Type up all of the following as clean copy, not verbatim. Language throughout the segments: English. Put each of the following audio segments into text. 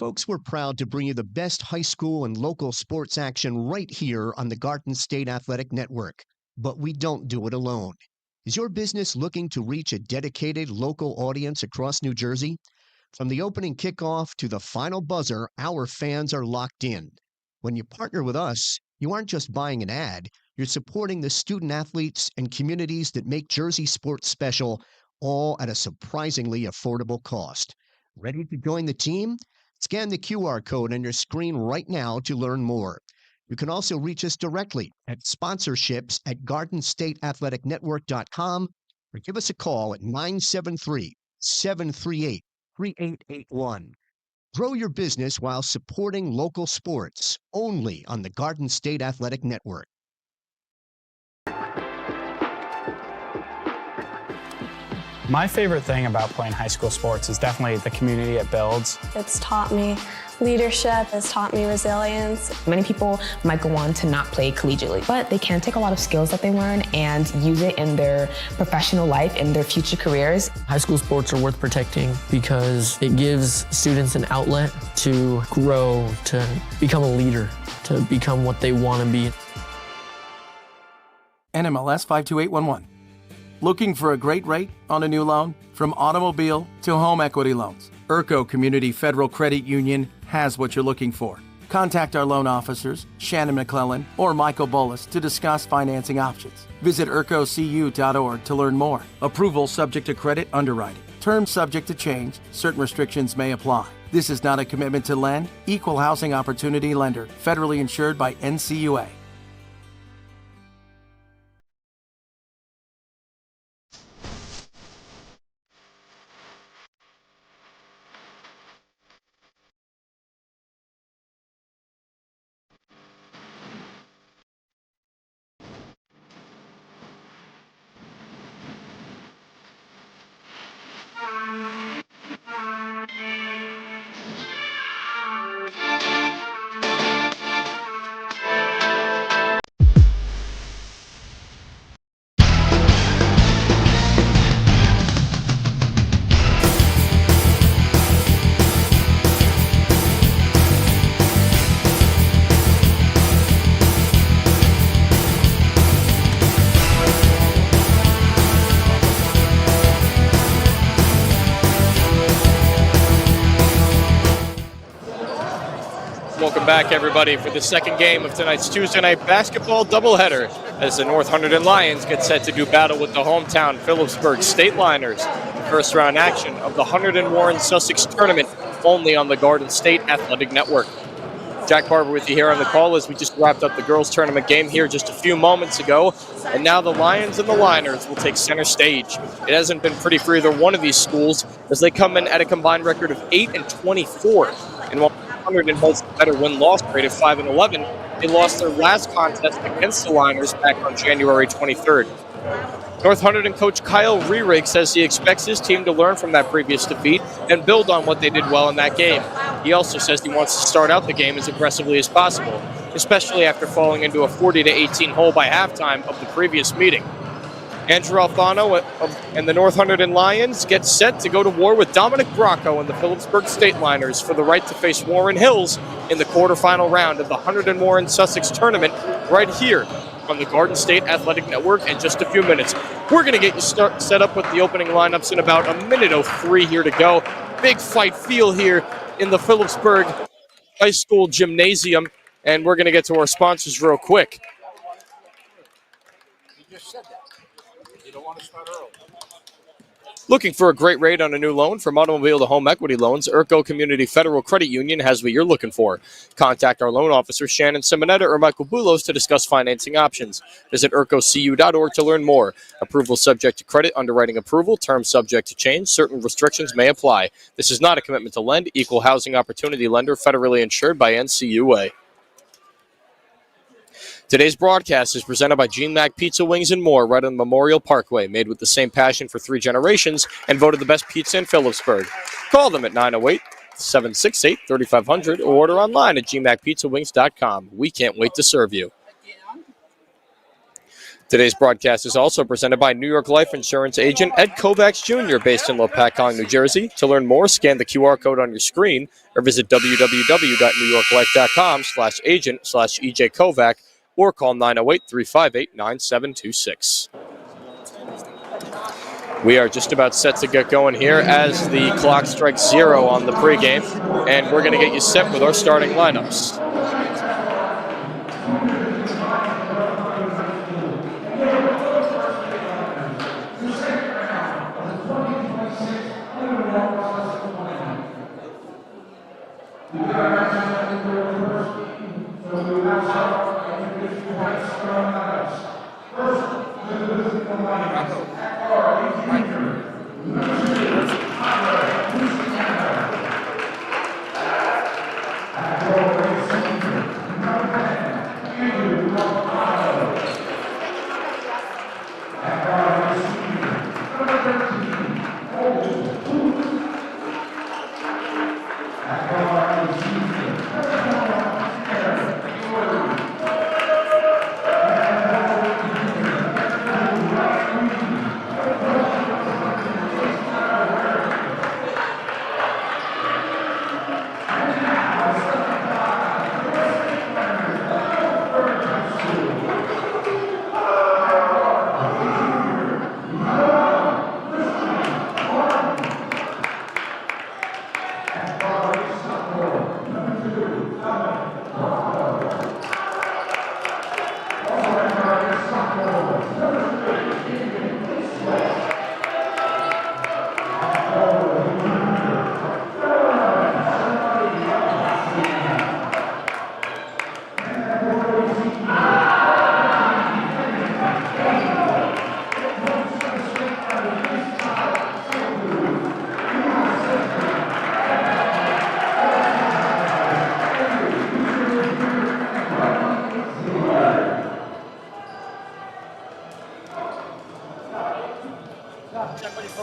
Folks, we're proud to bring you the best high school and local sports action right here on the Garden State Athletic Network. But we don't do it alone. Is your business looking to reach a dedicated local audience across New Jersey? From the opening kickoff to the final buzzer, our fans are locked in. When you partner with us, you aren't just buying an ad, you're supporting the student athletes and communities that make Jersey sports special, all at a surprisingly affordable cost. Ready to join the team? Scan the QR code on your screen right now to learn more. You can also reach us directly at sponsorships@gardenstateathleticnetwork.com or give us a call at 973-738-3881. Grow your business while supporting local sports, only on the Garden State Athletic Network. My favorite thing about playing high school sports is definitely the community it builds. It's taught me leadership, it's taught me resilience. Many people might go on to not play collegiately, but they can take a lot of skills that they learn and use it in their professional life, in their future careers. High school sports are worth protecting because it gives students an outlet to grow, to become a leader, to become what they want to be. NMLS 52811. Looking for a great rate on a new loan? From automobile to home equity loans, Urco Community Federal Credit Union has what you're looking for. Contact our loan officers, Shannon McClellan or Michael Bolus, to discuss financing options. Visit urcocu.org to learn more. Approval subject to credit underwriting. Terms subject to change. Certain restrictions may apply. This is not a commitment to lend. Equal housing opportunity lender. Federally insured by NCUA. Welcome back, everybody, for the second game of tonight's Tuesday night basketball doubleheader as the North Hunterdon Lions get set to do battle with the hometown Phillipsburg Stateliners. First round action of the Hunterdon Warren Sussex tournament, only on the Garden State Athletic Network. Jack Barber with you here on the call as we just wrapped up the girls tournament game here just a few moments ago. And now the Lions and the Liners will take center stage. It hasn't been pretty for either one of these schools as they come in at a combined record of 8-24. And while Hunterdon has a better win-loss rate of 5-11, they lost their last contest against the Liners back on January 23rd. North Hunterdon coach Kyle Rerig says he expects his team to learn from that previous defeat and build on what they did well in that game. He also says he wants to start out the game as aggressively as possible, especially after falling into a 40-18 hole by halftime of the previous meeting. Andrew Alfano and the North Hunterdon Lions get set to go to war with Dominic Bracco and the Phillipsburg Stateliners for the right to face Warren Hills in the quarterfinal round of the Hunterdon Warren Sussex tournament right here on the Garden State Athletic Network in just a few minutes. We're going to get you set up with the opening lineups in about a minute 03 here to go. Big fight feel here in the Phillipsburg High School Gymnasium, and we're going to get to our sponsors real quick. Looking for a great rate on a new loan from automobile to home equity loans, Urco Community Federal Credit Union has what you're looking for. Contact our loan officer, Shannon Simonetta or Michael Boulos, to discuss financing options. Visit urcocu.org to learn more. Approval subject to credit, underwriting approval, terms subject to change. Certain restrictions may apply. This is not a commitment to lend. Equal housing opportunity lender, federally insured by NCUA. Today's broadcast is presented by G-Mac Pizza, Wings, and More right on Memorial Parkway, made with the same passion for 3 generations and voted the best pizza in Phillipsburg. Call them at 908-768-3500 or order online at gmacpizzawings.com. We can't wait to serve you. Today's broadcast is also presented by New York Life Insurance agent Ed Kovacs Jr., based in Lopatcong, New Jersey. To learn more, scan the QR code on your screen or visit www.newyorklife.com/agent/EJ Kovac or call 908-358-9726. We are just about set to get going here as the clock strikes 0 on the pregame, and we're going to get you set with our starting lineups.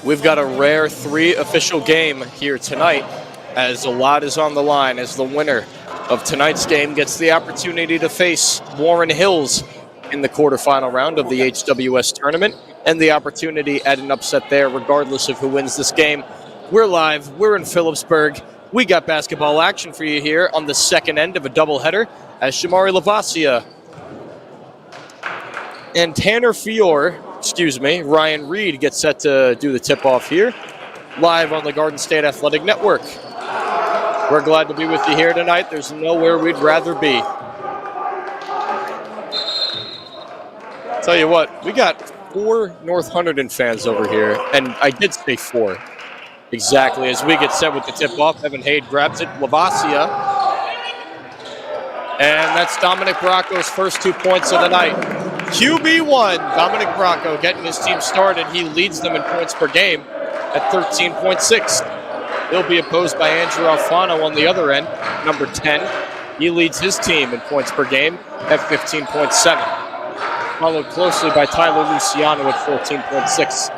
We've got a rare 3 official game here tonight, as a lot is on the line, as the winner of tonight's game gets the opportunity to face Warren Hills in the quarterfinal round of the HWS tournament, and the opportunity at an upset there regardless of who wins this game. We're live, we're in Phillipsburg. We got basketball action for you here on the second end of a doubleheader, as Shamari Lavasia and Ryan Reed gets set to do the tip-off here, live on the Garden State Athletic Network. We're glad to be with you here tonight. There's nowhere we'd rather be. Tell you what, we got 4 North Hunterdon fans over here, and I did say 4. Exactly, as we get set with the tip-off, Evan Haid grabs it, Lavasia, and that's Dominic Bracco's first 2 points of the night. QB1, Dominic Bracco getting his team started. He leads them in points per game at 13.6. He'll be opposed by Andrew Alfano on the other end, number 10. He leads his team in points per game at 15.7. Followed closely by Tyler Luciano at 14.6.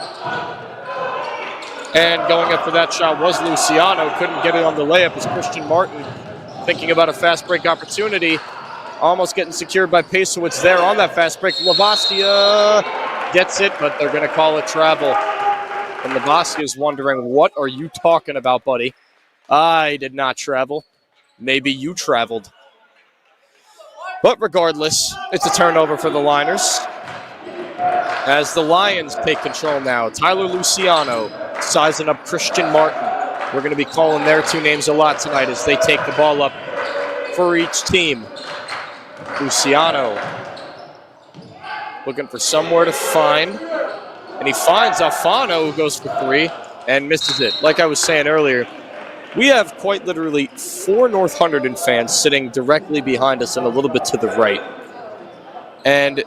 And going up for that shot was Luciano. Couldn't get it on the layup as Christian Martin thinking about a fast break opportunity. Almost getting secured by Pasowitz there on that fast break. Lavasia gets it, but they're going to call it travel. And Lavasia is wondering, what are you talking about, buddy? I did not travel. Maybe you traveled. But regardless, it's a turnover for the Liners. As the Lions take control now, Tyler Luciano sizing up Christian Martin. We're going to be calling their 2 names a lot tonight as they take the ball up for each team. Luciano looking for somewhere to find, and he finds Alfano, who goes for 3 and misses it. Like I was saying earlier, we have quite literally 4 North Hunterdon fans sitting directly behind us and a little bit to the right. And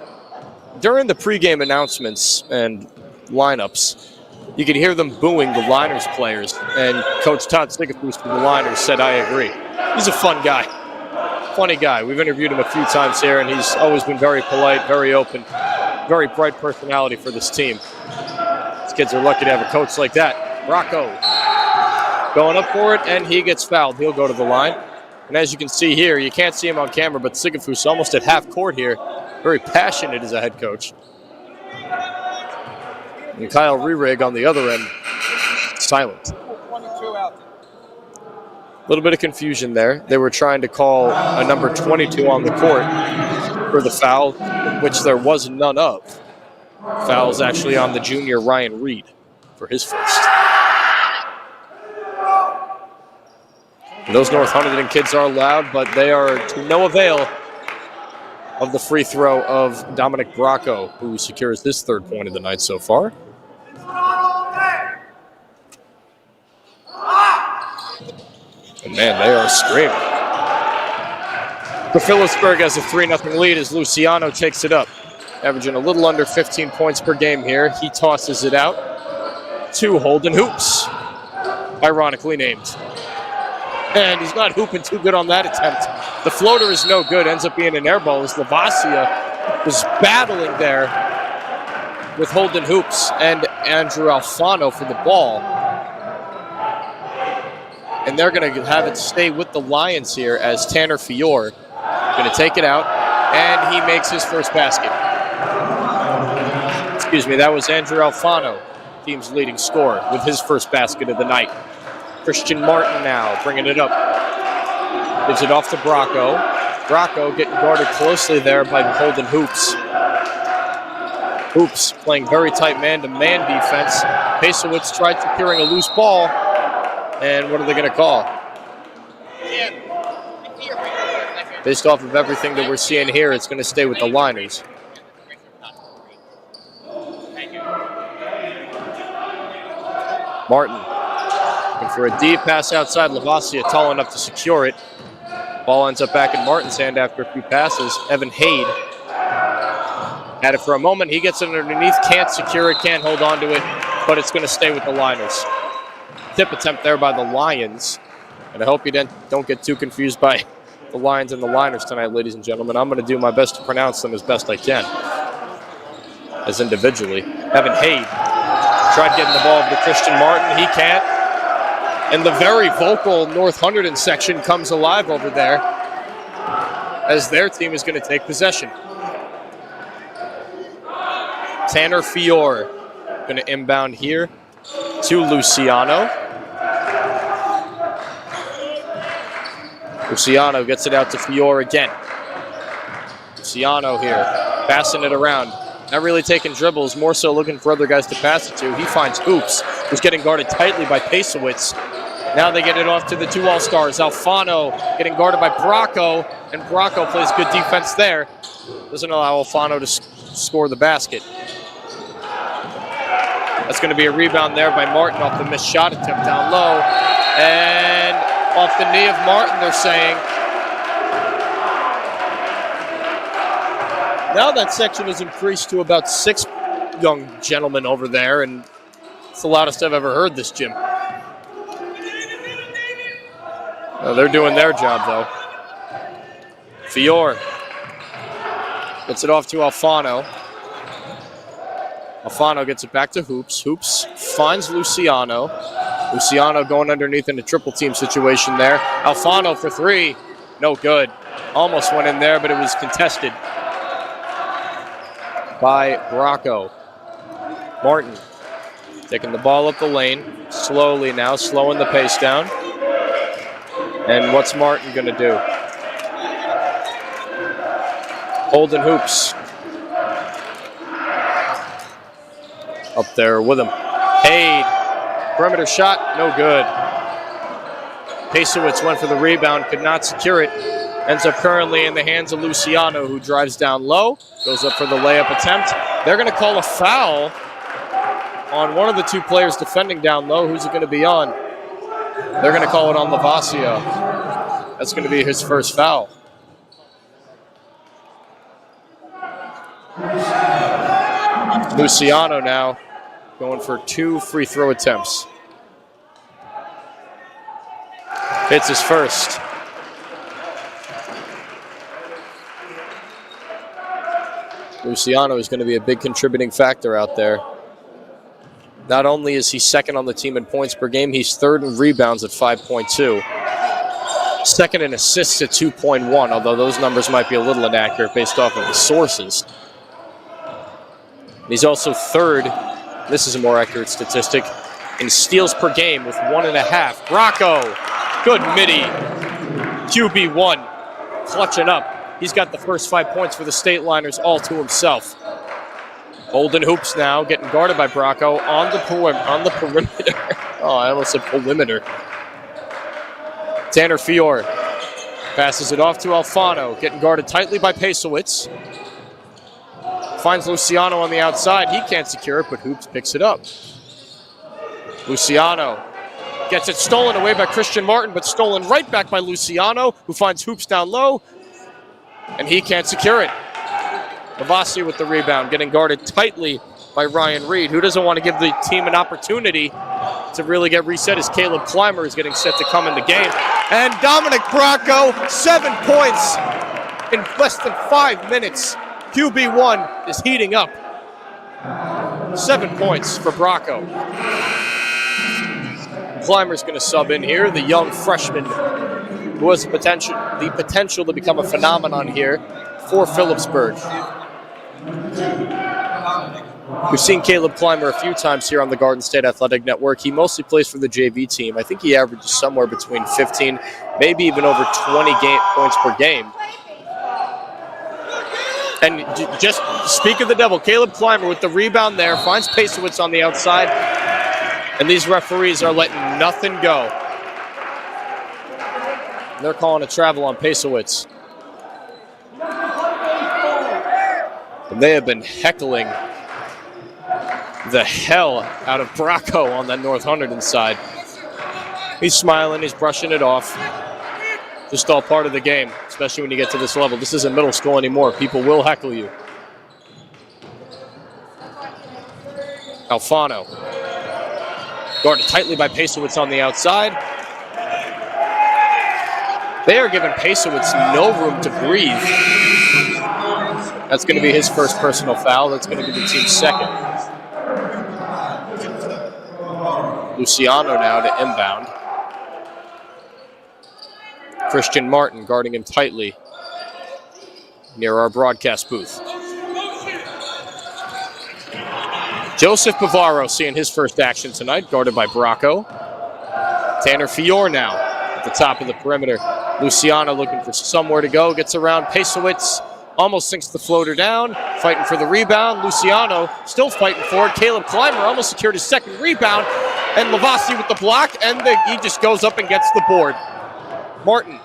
during the pregame announcements and lineups, you could hear them booing the Liners players, and Coach Todd Sigafoose from the Liners said, "I agree." He's a fun guy. Funny guy. We've interviewed him a few times here, and he's always been very polite, very open, very bright personality for this team. These kids are lucky to have a coach like that. Bracco going up for it, and he gets fouled. He'll go to the line. And as you can see here, you can't see him on camera, but Sigafoose almost at half court here. Very passionate as a head coach. And Kyle Rerig on the other end, silent. A little bit of confusion there. They were trying to call a number 22 on the court for the foul, which there was none of. Foul's actually on the junior Ryan Reed for his first. And those North Hunterdon kids are loud, but they are to no avail of the free throw of Dominic Bracco, who secures his third point of the night so far. And man, they are screaming. For Phillipsburg has a 3-0 lead as Luciano takes it up. Averaging a little under 15 points per game here. He tosses it out to Holden Hoops, ironically named. And he's not hooping too good on that attempt. The floater is no good, ends up being an air ball as Lavasia was battling there with Holden Hoops and Andrew Alfano for the ball. And they're going to have it stay with the Lions here as Tanner Fiore going to take it out, and he makes his first basket. Excuse me, that was Andrew Alfano, team's leading scorer, with his first basket of the night. Christian Martin now bringing it up. Gives it off to Bracco. Bracco getting guarded closely there by Holden Hoops. Hoops playing very tight man-to-man defense. Pasowitz tried securing a loose ball. And what are they going to call? Based off of everything that we're seeing here, it's going to stay with the Liners. Martin looking for a deep pass outside. Lavasia tall enough to secure it. Ball ends up back in Martin's hand after a few passes. Evan Haid had it for a moment. He gets it underneath, can't secure it, can't hold on to it, but it's going to stay with the Liners. Tip attempt there by the Lions. And I hope you don't get too confused by the Lions and the Liners tonight, ladies and gentlemen. I'm going to do my best to pronounce them as best I can, as individually. Evan Haid tried getting the ball over to Christian Martin. He can't. And the very vocal North Hunterdon section comes alive over there as their team is going to take possession. Tanner Fiore going to inbound here to Luciano. Luciano gets it out to Fiore again. Luciano here, passing it around. Not really taking dribbles, more so looking for other guys to pass it to. He finds Hoops, who's getting guarded tightly by Pasowitz. Now they get it off to the two All-Stars. Alfano getting guarded by Bracco, and Bracco plays good defense there. Doesn't allow Alfano to score the basket. That's going to be a rebound there by Martin off the missed shot attempt down low. And off the knee of Martin, they're saying. Now that section has increased to about 6 young gentlemen over there, and it's the loudest I've ever heard this gym. They're doing their job, though. Fiore gets it off to Alfano. Alfano gets it back to Hoops. Hoops finds Luciano. Luciano going underneath in a triple team situation there. Alfano for three. No good. Almost went in there, but it was contested by Bracco. Martin taking the ball up the lane. Slowly now, slowing the pace down. And what's Martin going to do? Holden Hoops up there with him. Haid, perimeter shot, no good. Pasowitz went for the rebound, could not secure it. Ends up currently in the hands of Luciano, who drives down low, goes up for the layup attempt. They're going to call a foul on one of the two players defending down low. Who's it going to be on? They're going to call it on Lavasia. That's going to be his first foul. Luciano now going for 2 free throw attempts. Hits his first. Luciano is going to be a big contributing factor out there. Not only is he second on the team in points per game, he's third in rebounds at 5.2. Second in assists at 2.1, although those numbers might be a little inaccurate based off of the sources. He's also third This is a more accurate statistic. In steals per game with 1.5. Bracco, good midi. QB1, clutching up. He's got the first 5 points for the Stateliners all to himself. Holding hoops now, getting guarded by Bracco on the perimeter. Oh, I almost said perimeter. Tanner Fior passes it off to Alfano, getting guarded tightly by Pesowitz. Finds Luciano on the outside. He can't secure it, but Hoops picks it up. Luciano gets it stolen away by Christian Martin, but stolen right back by Luciano, who finds Hoops down low, and he can't secure it. Lavasi with the rebound, getting guarded tightly by Ryan Reed, who doesn't want to give the team an opportunity to really get reset as Caleb Clymer is getting set to come in the game. And Dominic Bracco, 7 points in less than 5 minutes. QB1 is heating up. 7 points for Bracco. Clymer's going to sub in here, the young freshman who has the potential to become a phenomenon here for Phillipsburg. We've seen Caleb Clymer a few times here on the Garden State Athletic Network. He mostly plays for the JV team. I think he averages somewhere between 15, maybe even over 20 points per game. And just speak of the devil, Caleb Clymer with the rebound there, finds Pesowitz on the outside, and these referees are letting nothing go. They're calling a travel on Pesowitz. And they have been heckling the hell out of Bracco on that North Hunterdon side. He's smiling, he's brushing it off. Just all part of the game, especially when you get to this level. This isn't middle school anymore. People will heckle you. Alfano. Guarded tightly by Pesowitz on the outside. They are giving Pesowitz no room to breathe. That's going to be his first personal foul. That's going to be the team's second. Luciano now to inbound. Christian Martin guarding him tightly near our broadcast booth. Joseph Pavaro seeing his first action tonight, guarded by Bracco. Tanner Fior now at the top of the perimeter. Luciano looking for somewhere to go, gets around Pesowitz, almost sinks the floater down, fighting for the rebound. Luciano still fighting for it. Caleb Clymer almost secured his second rebound, and Lavasi with the block, and he just goes up and gets the board. Martin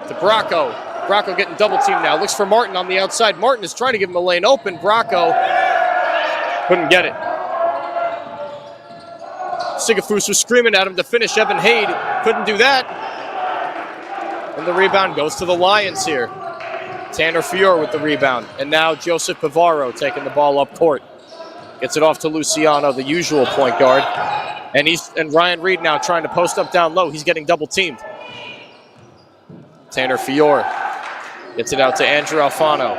to Bracco. Bracco getting double teamed now. Looks for Martin on the outside. Martin is trying to give him a lane open. Bracco couldn't get it. Sigafus was screaming at him to finish. Evan Haid couldn't do that. And the rebound goes to the Lions here. Tanner Fior with the rebound. And now Joseph Pavaro taking the ball up court. Gets it off to Luciano, the usual point guard. And Ryan Reed now trying to post up down low. He's getting double teamed. Tanner Fior gets it out to Andrew Alfano.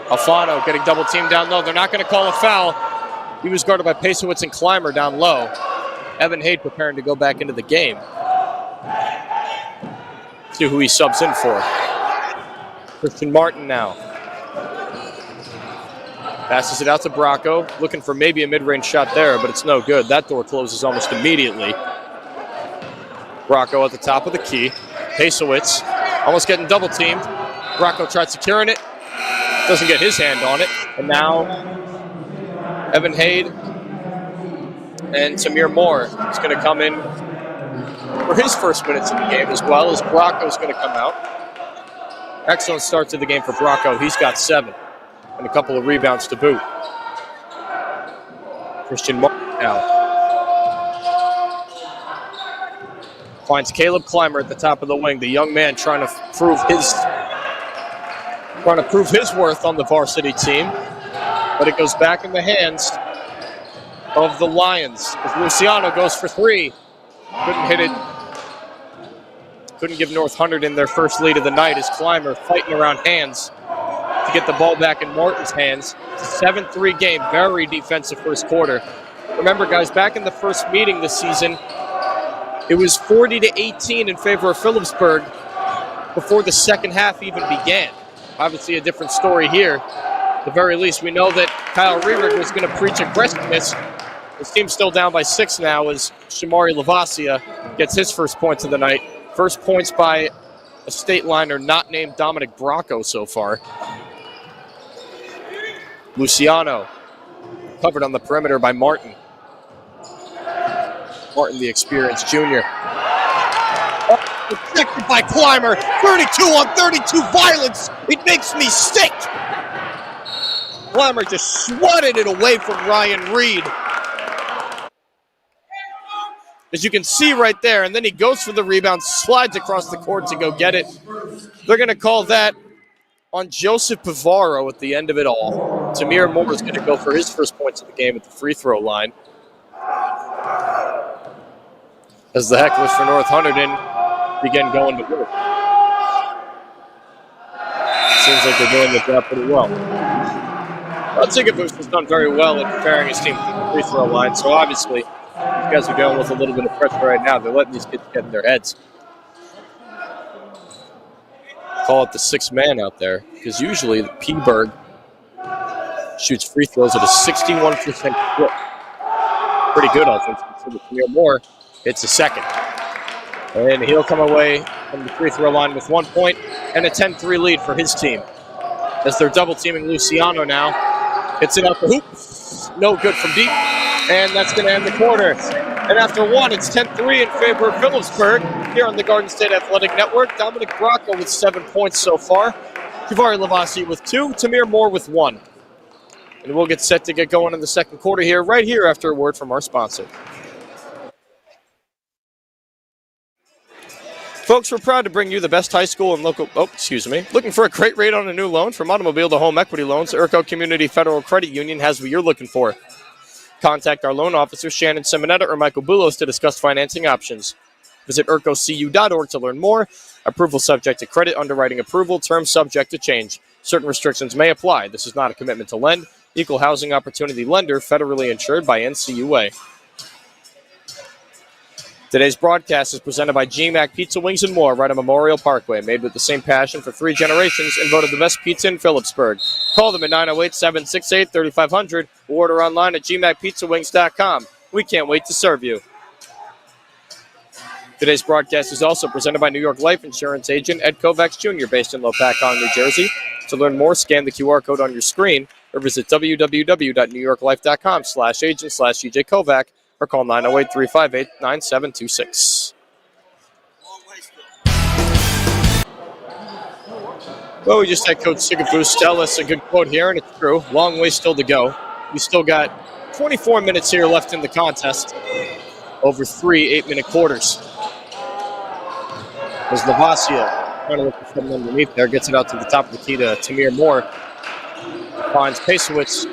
Alfano getting double teamed down low. They're not going to call a foul. He was guarded by Pesowitz and Clymer down low. Evan Haid preparing to go back into the game. See who he subs in for. Christian Martin now. Passes it out to Bracco, looking for maybe a mid-range shot there, but it's no good. That door closes almost immediately. Bracco at the top of the key. Pesowitz almost getting double teamed. Bracco tried securing it. Doesn't get his hand on it. And now Evan Haid and Tamir Moore is going to come in for his first minutes in the game, as well as Bracco's going to come out. Excellent start to the game for Bracco. He's got 7 and a couple of rebounds to boot. Christian Martin now finds Caleb Clymer at the top of the wing. The young man trying to prove his worth on the varsity team, but it goes back in the hands of the Lions as Luciano goes for 3. Couldn't hit it. Couldn't give North Hunterdon their first lead of the night as Clymer fighting around hands to get the ball back in Martin's hands. It's a 7-3 game, very defensive first quarter. Remember, guys, back in the first meeting this season, it was 40-18 in favor of Phillipsburg before the second half even began. Obviously a different story here. At the very least, we know that Kyle Rearick was going to preach aggressiveness. His team's still down by 6 now as Shamari Lavasia gets his first points of the night. First points by a Stateliner not named Dominic Bracco so far. Luciano covered on the perimeter by Martin. Martin, the experienced junior. Protected by Clymer. 32 on 32 violence. It makes me sick. Clymer just swatted it away from Ryan Reed. As you can see right there, and then he goes for the rebound, slides across the court to go get it. They're going to call that on Joseph Pivaro at the end of it all. Tamir Moore is going to go for his first points of the game at the free throw line. As the hecklers for North Hunterdon begin going to work. Seems like they're doing the job pretty well. Tigaboost has done very well in preparing his team for the free throw line, so obviously these guys are dealing with a little bit of pressure right now. They're letting these kids get in their heads. Call it the 6th man out there, because usually the P-Berg shoots free throws at a 61% clip. Pretty good offense. So Tamir Moore hits a second. And he'll come away from the free throw line with 1 point and a 10-3 lead for his team. As they're double-teaming Luciano now. Hits it out the hoop. No good from deep. And that's going to end the quarter. And after 1, it's 10-3 in favor of Phillipsburg here on the Garden State Athletic Network. Dominic Bracco with 7 points so far. Javari Lavasi with 2. Tamir Moore with 1. And we'll get set to get going in the second quarter here, right here after a word from our sponsor. Folks, we're proud to bring you the best high school and local... Looking for a great rate on a new loan? From automobile to home equity loans, Urco Community Federal Credit Union has what you're looking for. Contact our loan officers, Shannon Simonetta or Michael Boulos, to discuss financing options. Visit urcocu.org to learn more. Approval subject to credit underwriting approval. Terms subject to change. Certain restrictions may apply. This is not a commitment to lend. Equal housing opportunity lender, federally insured by NCUA. Today's broadcast is presented by GMAC Pizza Wings and More right on Memorial Parkway, made with the same passion for 3 generations and voted the best pizza in Phillipsburg. Call them at 908-768-3500 or order online at gmacpizzawings.com. We can't wait to serve you. Today's broadcast is also presented by New York Life Insurance agent Ed Kovacs Jr., based in Lopakon, New Jersey. To learn more, scan the QR code on your screen or visit www.newyorklife.com/agent/EJ Kovac or call 908-358-9726. Well, we just had Coach Sigaboost tell us a good quote here, and it's true. Long way still to go. We still got 24 minutes here left in the contest over 3 8-minute quarters. As Lavasia trying to look for something underneath there, gets it out to the top of the key to Tamir Moore. Finds Pasewicz,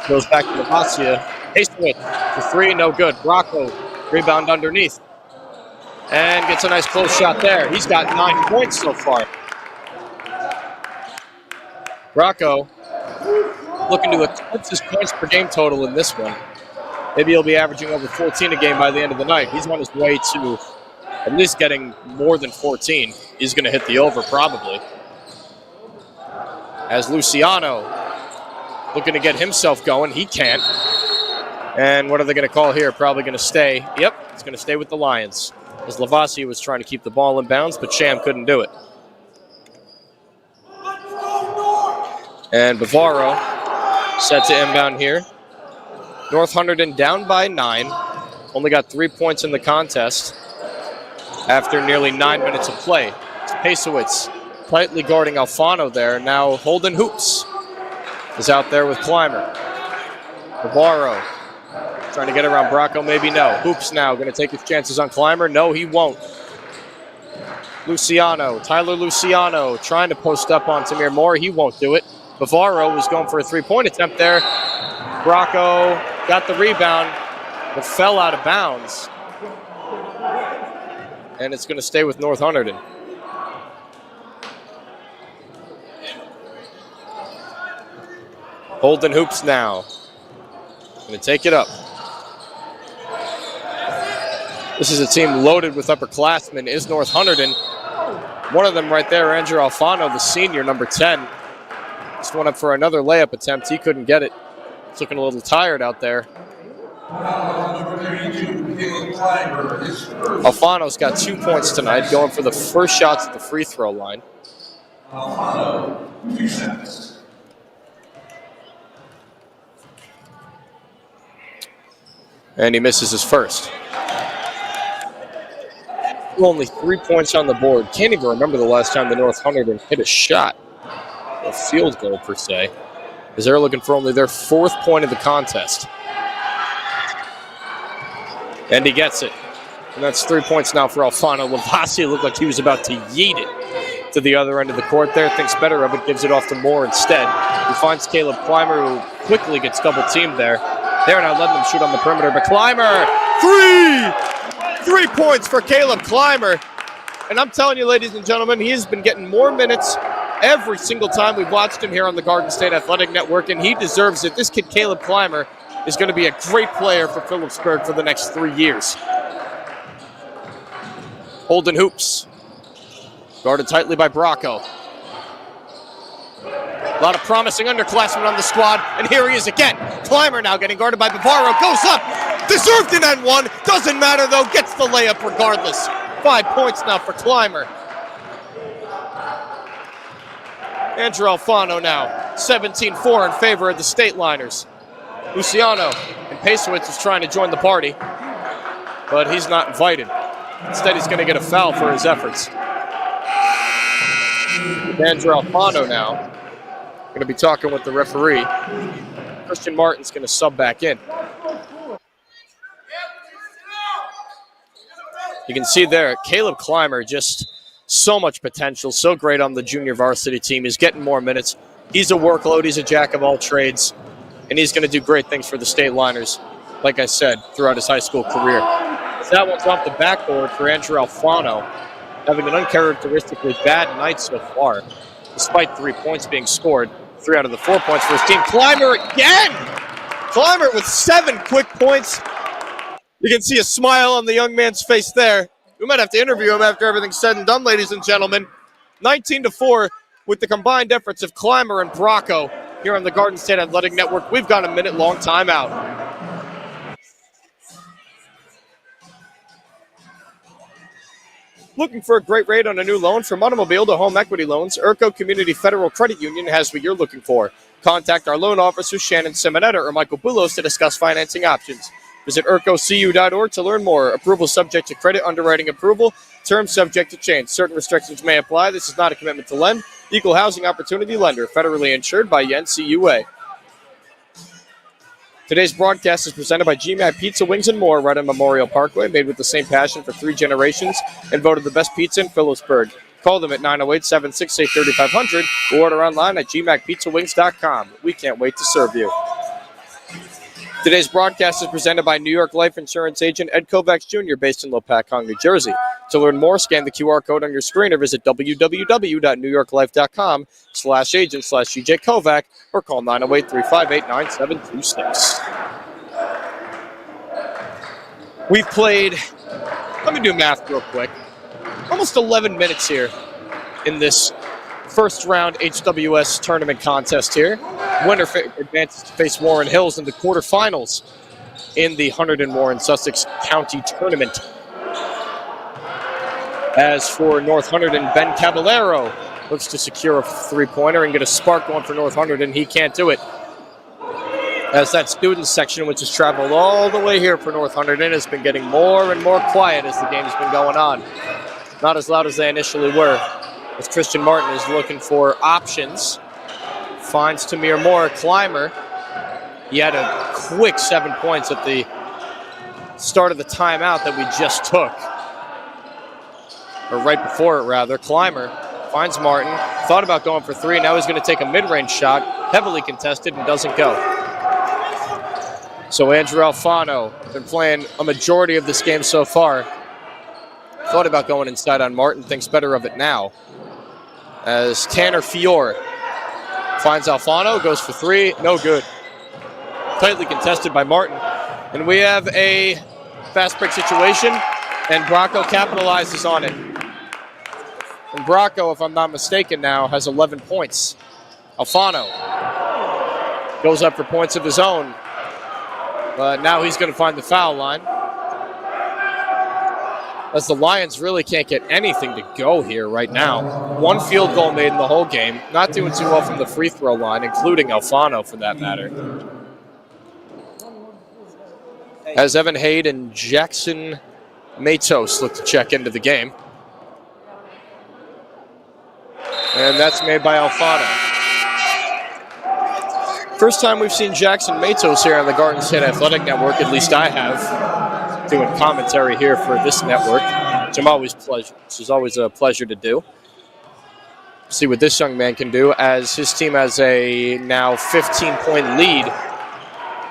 goes back to Lavasia. Pasewicz for 3, no good. Bracco, rebound underneath. And gets a nice close shot there. He's got 9 points so far. Bracco looking to eclipse his points per game total in this one. Maybe he'll be averaging over 14 a game by the end of the night. He's on his way to at least getting more than 14. He's going to hit the over probably. As Luciano looking to get himself going. He can't. And what are they going to call here? Probably going to stay. Yep, it's going to stay with the Lions. As Lavasi was trying to keep the ball in bounds, but Sham couldn't do it. And Bavaro set to inbound here. North Hunterdon down by 9. Only got 3 points in the contest after nearly 9 minutes of play. It's Pasewicz tightly guarding Alfano there. Now Holden Hoops is out there with Clymer. Bavaro trying to get around Bracco, maybe no. Hoops now going to take his chances on Clymer. No, he won't. Tyler Luciano trying to post up on Tamir Moore. He won't do it. Bavaro was going for a 3-point attempt there. Bracco got the rebound, but fell out of bounds. And it's going to stay with North Hunterdon. Holden Hoops now. Going to take it up. This is a team loaded with upperclassmen, is North Hunterdon. One of them right there, Andrew Alfano, the senior, number 10. Just went up for another layup attempt. He couldn't get it. He's looking a little tired out there. Alfano's got 2 points tonight, going for the first shots at the free throw line. And he misses his first. Only 3 points on the board. Can't even remember the last time the North Hunterdon hit a shot. A field goal, per se. As they're looking for only their 4th point of the contest. And he gets it. And that's 3 points now for Alfano. Lavasi looked like he was about to yeet it to the other end of the court there. Thinks better of it, gives it off to Moore instead. He finds Caleb Clymer, who quickly gets double teamed there. They're not letting him shoot on the perimeter, but Clymer, 3 points for Caleb Clymer. And I'm telling you, ladies and gentlemen, he has been getting more minutes every single time we've watched him here on the Garden State Athletic Network, and he deserves it. This kid, Caleb Clymer, is going to be a great player for Phillipsburg for the next 3 years. Holden hoops. Guarded tightly by Bracco. A lot of promising underclassmen on the squad, and here he is again. Clymer now getting guarded by Bavaro, goes up, deserved an N1, doesn't matter though, gets the layup regardless. 5 points now for Clymer. Andrew Alfano now, 17-4 in favor of the Stateliners. Luciano and Pasowitz is trying to join the party, but he's not invited. Instead, he's going to get a foul for his efforts. Andrew Alfano now going to be talking with the referee. Christian Martin's going to sub back in. You can see there, Caleb Clymer, just so much potential, so great on the junior varsity team. He's getting more minutes. He's a workload. He's a jack of all trades, and he's going to do great things for the Stateliners, like I said, throughout his high school career. That one's off the backboard for Andrew Alfano, having an uncharacteristically bad night so far, despite 3 points being scored. 3 out of the 4 points for his team. Clymer again! Clymer with 7 quick points. You can see a smile on the young man's face there. We might have to interview him after everything's said and done, ladies and gentlemen. 19-4 with the combined efforts of Clymer and Bracco here on the Garden State Athletic Network. We've got a minute-long timeout. Looking for a great rate on a new loan? From automobile to home equity loans, Urco Community Federal Credit Union has what you're looking for. Contact our loan officers, Shannon Simonetta or Michael Boulos, to discuss financing options. Visit urcocu.org to learn more. Approval subject to credit underwriting approval. Terms subject to change. Certain restrictions may apply. This is not a commitment to lend. Equal housing opportunity lender. Federally insured by NJSIAA. Today's broadcast is presented by GMAC Pizza, Wings, and More right on Memorial Parkway, made with the same passion for 3 generations and voted the best pizza in Phillipsburg. Call them at 908-768-3500 or order online at gmacpizzawings.com. We can't wait to serve you. Today's broadcast is presented by New York Life Insurance agent Ed Kovacs Jr., based in Lopakong, New Jersey. To learn more, scan the QR code on your screen or visit www.newyorklife.com/agent/GJ Kovac or call 908-358-9726. We've played, let me do math real quick, almost 11 minutes here in this first round HWS tournament contest here. Winner advances to face Warren Hills in the quarterfinals in the Hunterdon Warren Sussex County Tournament. As for North Hunterdon, Ben Caballero looks to secure a 3-pointer and get a spark going for North Hunterdon. He can't do it, as that students section, which has traveled all the way here for North Hunterdon, has been getting more and more quiet as the game's been going on. Not as loud as they initially were. As Christian Martin is looking for options. Finds Tamir Moore. Clymer. He had a quick 7 points at the start of the timeout that we just took. Or right before it, rather. Clymer finds Martin. Thought about going for 3. Now he's going to take a mid-range shot. Heavily contested and doesn't go. So Andrew Alfano, been playing a majority of this game so far. Thought about going inside on Martin. Thinks better of it now. As Tanner Fiore finds Alfano, goes for 3, no good. Tightly contested by Martin. And we have a fast break situation, and Bracco capitalizes on it. And Bracco, if I'm not mistaken now, has 11 points Alfano goes up for points of his own, but now he's going to find the foul line, as the Lions really can't get anything to go here right now. One field goal made in the whole game. Not doing too well from the free throw line, including Alfano for that matter. As Evan Haid and Jackson Matos look to check into the game. And that's made by Alfano. First time we've seen Jackson Matos here on the Garden State Athletic Network, at least I have, doing commentary here for this network, which is always a pleasure to do. See what this young man can do, as his team has a now 15-point lead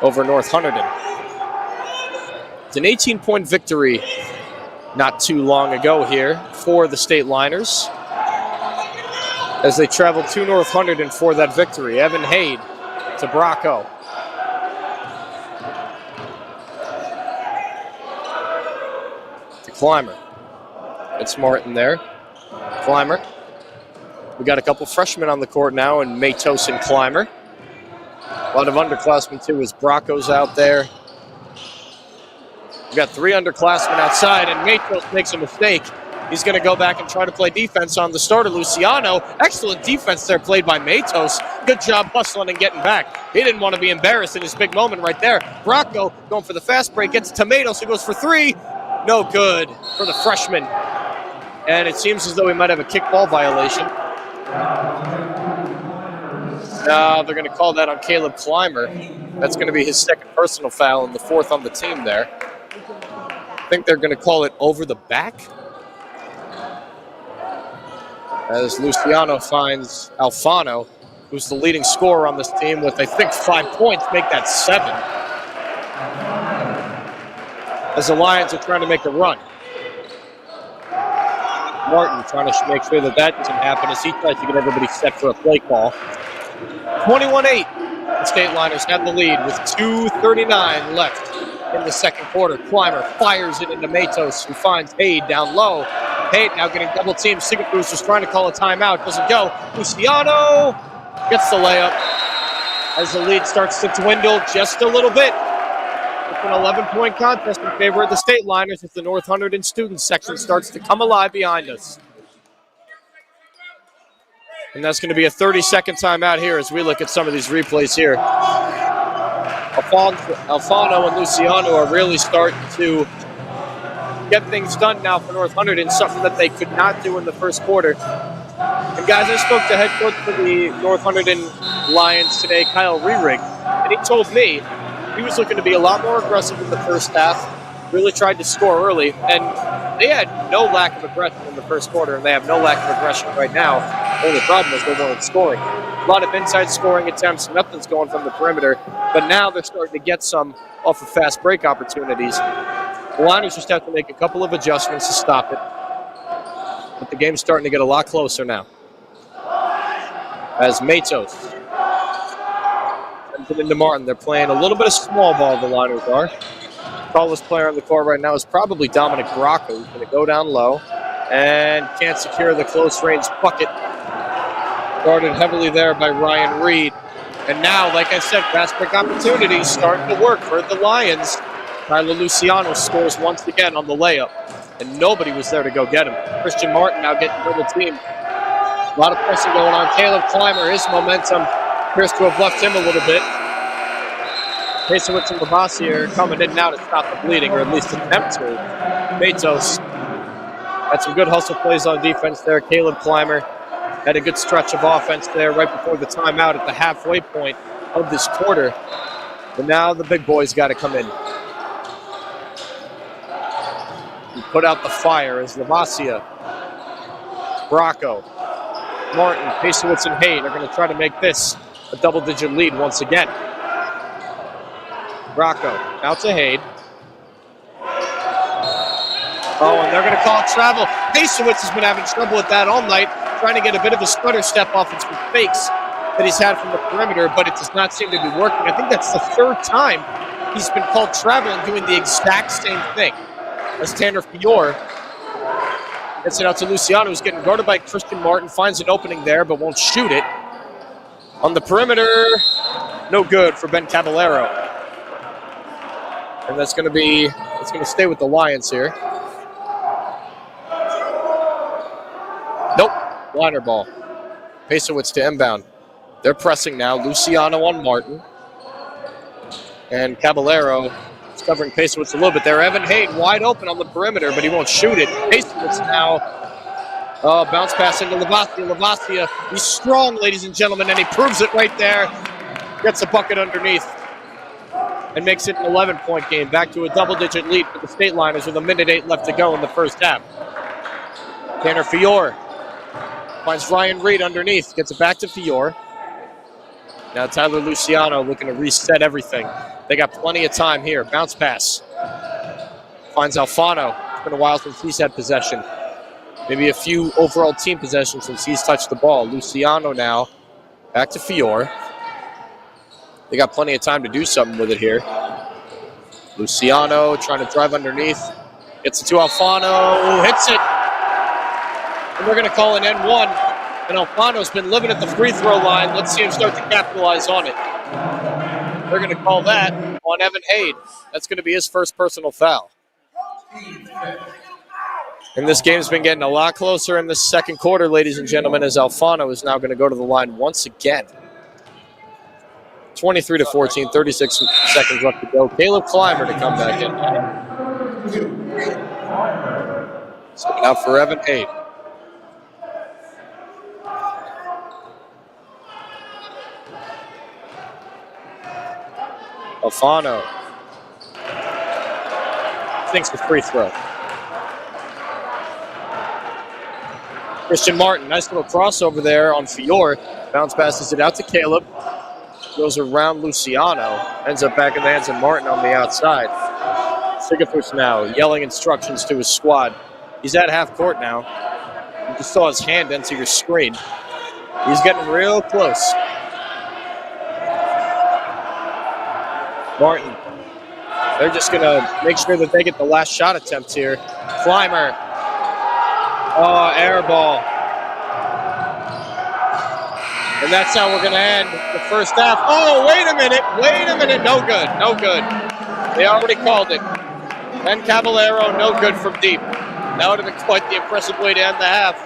over North Hunterdon. It's an 18-point victory not too long ago here for the Stateliners, as they traveled to North Hunterdon for that victory. Evan Haid to Bracco. To Clymer. It's Martin there. Clymer. We got a couple freshmen on the court now, and Matos and Clymer. A lot of underclassmen too, as Bracco's out there. We got 3 underclassmen outside, and Matos makes a mistake. He's going to go back and try to play defense on the starter, Luciano. Excellent defense there played by Matos. Good job hustling and getting back. He didn't want to be embarrassed in his big moment right there. Bracco going for the fast break, gets to Matos, who goes for 3. No good for the freshman. And it seems as though we might have a kickball violation. They're going to call that on Caleb Clymer. That's going to be his second personal foul and the 4th on the team there. I think they're going to call it over the back, as Luciano finds Alfano, who's the leading scorer on this team with, I think, 5 points, make that 7. As the Lions are trying to make a run. Martin trying to make sure that doesn't happen as he tries to get everybody set for a play call. 21-8. The Stateliners have the lead with 2:39 left in the second quarter. Clymer fires it into Matos, who finds Haid down low. Haid now getting double teamed. Singapur's just trying to call a timeout. Doesn't go. Luciano gets the layup as the lead starts to dwindle just a little bit. It's an 11-point contest in favor of the Stateliners as the North Hunterdon student section starts to come alive behind us. And that's going to be a 30-second timeout here as we look at some of these replays here. Alfano and Luciano are really starting to get things done now for North Hunterdon, something that they could not do in the first quarter. And guys, I spoke to head coach for the North Hunterdon Lions today, Kyle Rerig, and he told me he was looking to be a lot more aggressive in the first half, really tried to score early, and they had no lack of aggression in the first quarter, and they have no lack of aggression right now. The only problem is they weren't scoring. A lot of inside scoring attempts, nothing's going from the perimeter, but now they're starting to get some off of fast break opportunities. The Lions just have to make a couple of adjustments to stop it, but the game's starting to get a lot closer now. As Matos sends it into Martin, they're playing a little bit of small ball, the Lions are. Tallest player on the court right now is probably Dominic Bracco, who's going to go down low and can't secure the close-range bucket. Guarded heavily there by Ryan Reed. And now, like I said, fast break opportunities starting to work for the Lions. Tyler Luciano scores once again on the layup, and nobody was there to go get him. Christian Martin now getting double teamed. A lot of pressing going on. Caleb Clymer, his momentum appears to have left him a little bit. Pesowitz and Lavasi are coming in now to stop the bleeding, or at least attempt to. Matos had some good hustle plays on defense there. Caleb Clymer had a good stretch of offense there right before the timeout at the halfway point of this quarter. But now the big boys got to come in and put out the fire as Lavasia, Bracco, Martin, Pesowitz, and Haid are going to try to make this a double-digit lead once again. Bracco out to Haid. Oh, and they're going to call it travel. Pesowitz has been having trouble with that all night, trying to get a bit of a stutter step off and some fakes that he's had from the perimeter, but it does not seem to be working. I think that's the 3rd time he's been called travel and doing the exact same thing. As Tanner Fior gets it out to Luciano, who's getting guarded by Christian Martin, finds an opening there, but won't shoot it. On the perimeter, no good for Ben Caballero. And it's going to stay with the Lions here. Nope, liner ball. Pasowitz to inbound. They're pressing now. Luciano on Martin. And Caballero is covering Pasowitz a little bit there. Evan Hayden wide open on the perimeter, but he won't shoot it. Pasowitz now. Bounce pass into Lavasia. Lavasia, he's strong, ladies and gentlemen, and he proves it right there. Gets a bucket underneath and makes it an 11-point game. Back to a double-digit lead for the Stateliners with 1:08 left to go in the first half. Tanner Fiore finds Ryan Reed underneath. Gets it back to Fiore. Now Tyler Luciano looking to reset everything. They got plenty of time here. Bounce pass. Finds Alfano. It's been a while since he's had possession. Maybe a few overall team possessions since he's touched the ball. Luciano now. Back to Fiore. They got plenty of time to do something with it here. Luciano trying to drive underneath. Gets it to Alfano. Hits it. And we're going to call an N1. And Alfano's been living at the free throw line. Let's see him start to capitalize on it. They're going to call that on Evan Hayden. That's going to be his first personal foul. And this game's been getting a lot closer in the second quarter, ladies and gentlemen, as Alfano is now going to go to the line once again. 23-14, 36 seconds left to go. Caleb Clymer to come back in. Stepping out for Evan Hayden. Alfano thinks the free throw. Christian Martin, nice little crossover there on Fiore. Bounce passes it out to Caleb. Goes around Luciano. Ends up back in the hands of Martin on the outside. Sigafus now yelling instructions to his squad. He's at half court now. You just saw his hand enter your screen. He's getting real close. Martin. They're just going to make sure that they get the last shot attempt here. Clymer. Oh, air ball. And that's how we're going to end the first half. Oh, wait a minute. No good. No good. They already called it. Ben Caballero, no good from deep. That would have been quite the impressive way to end the half.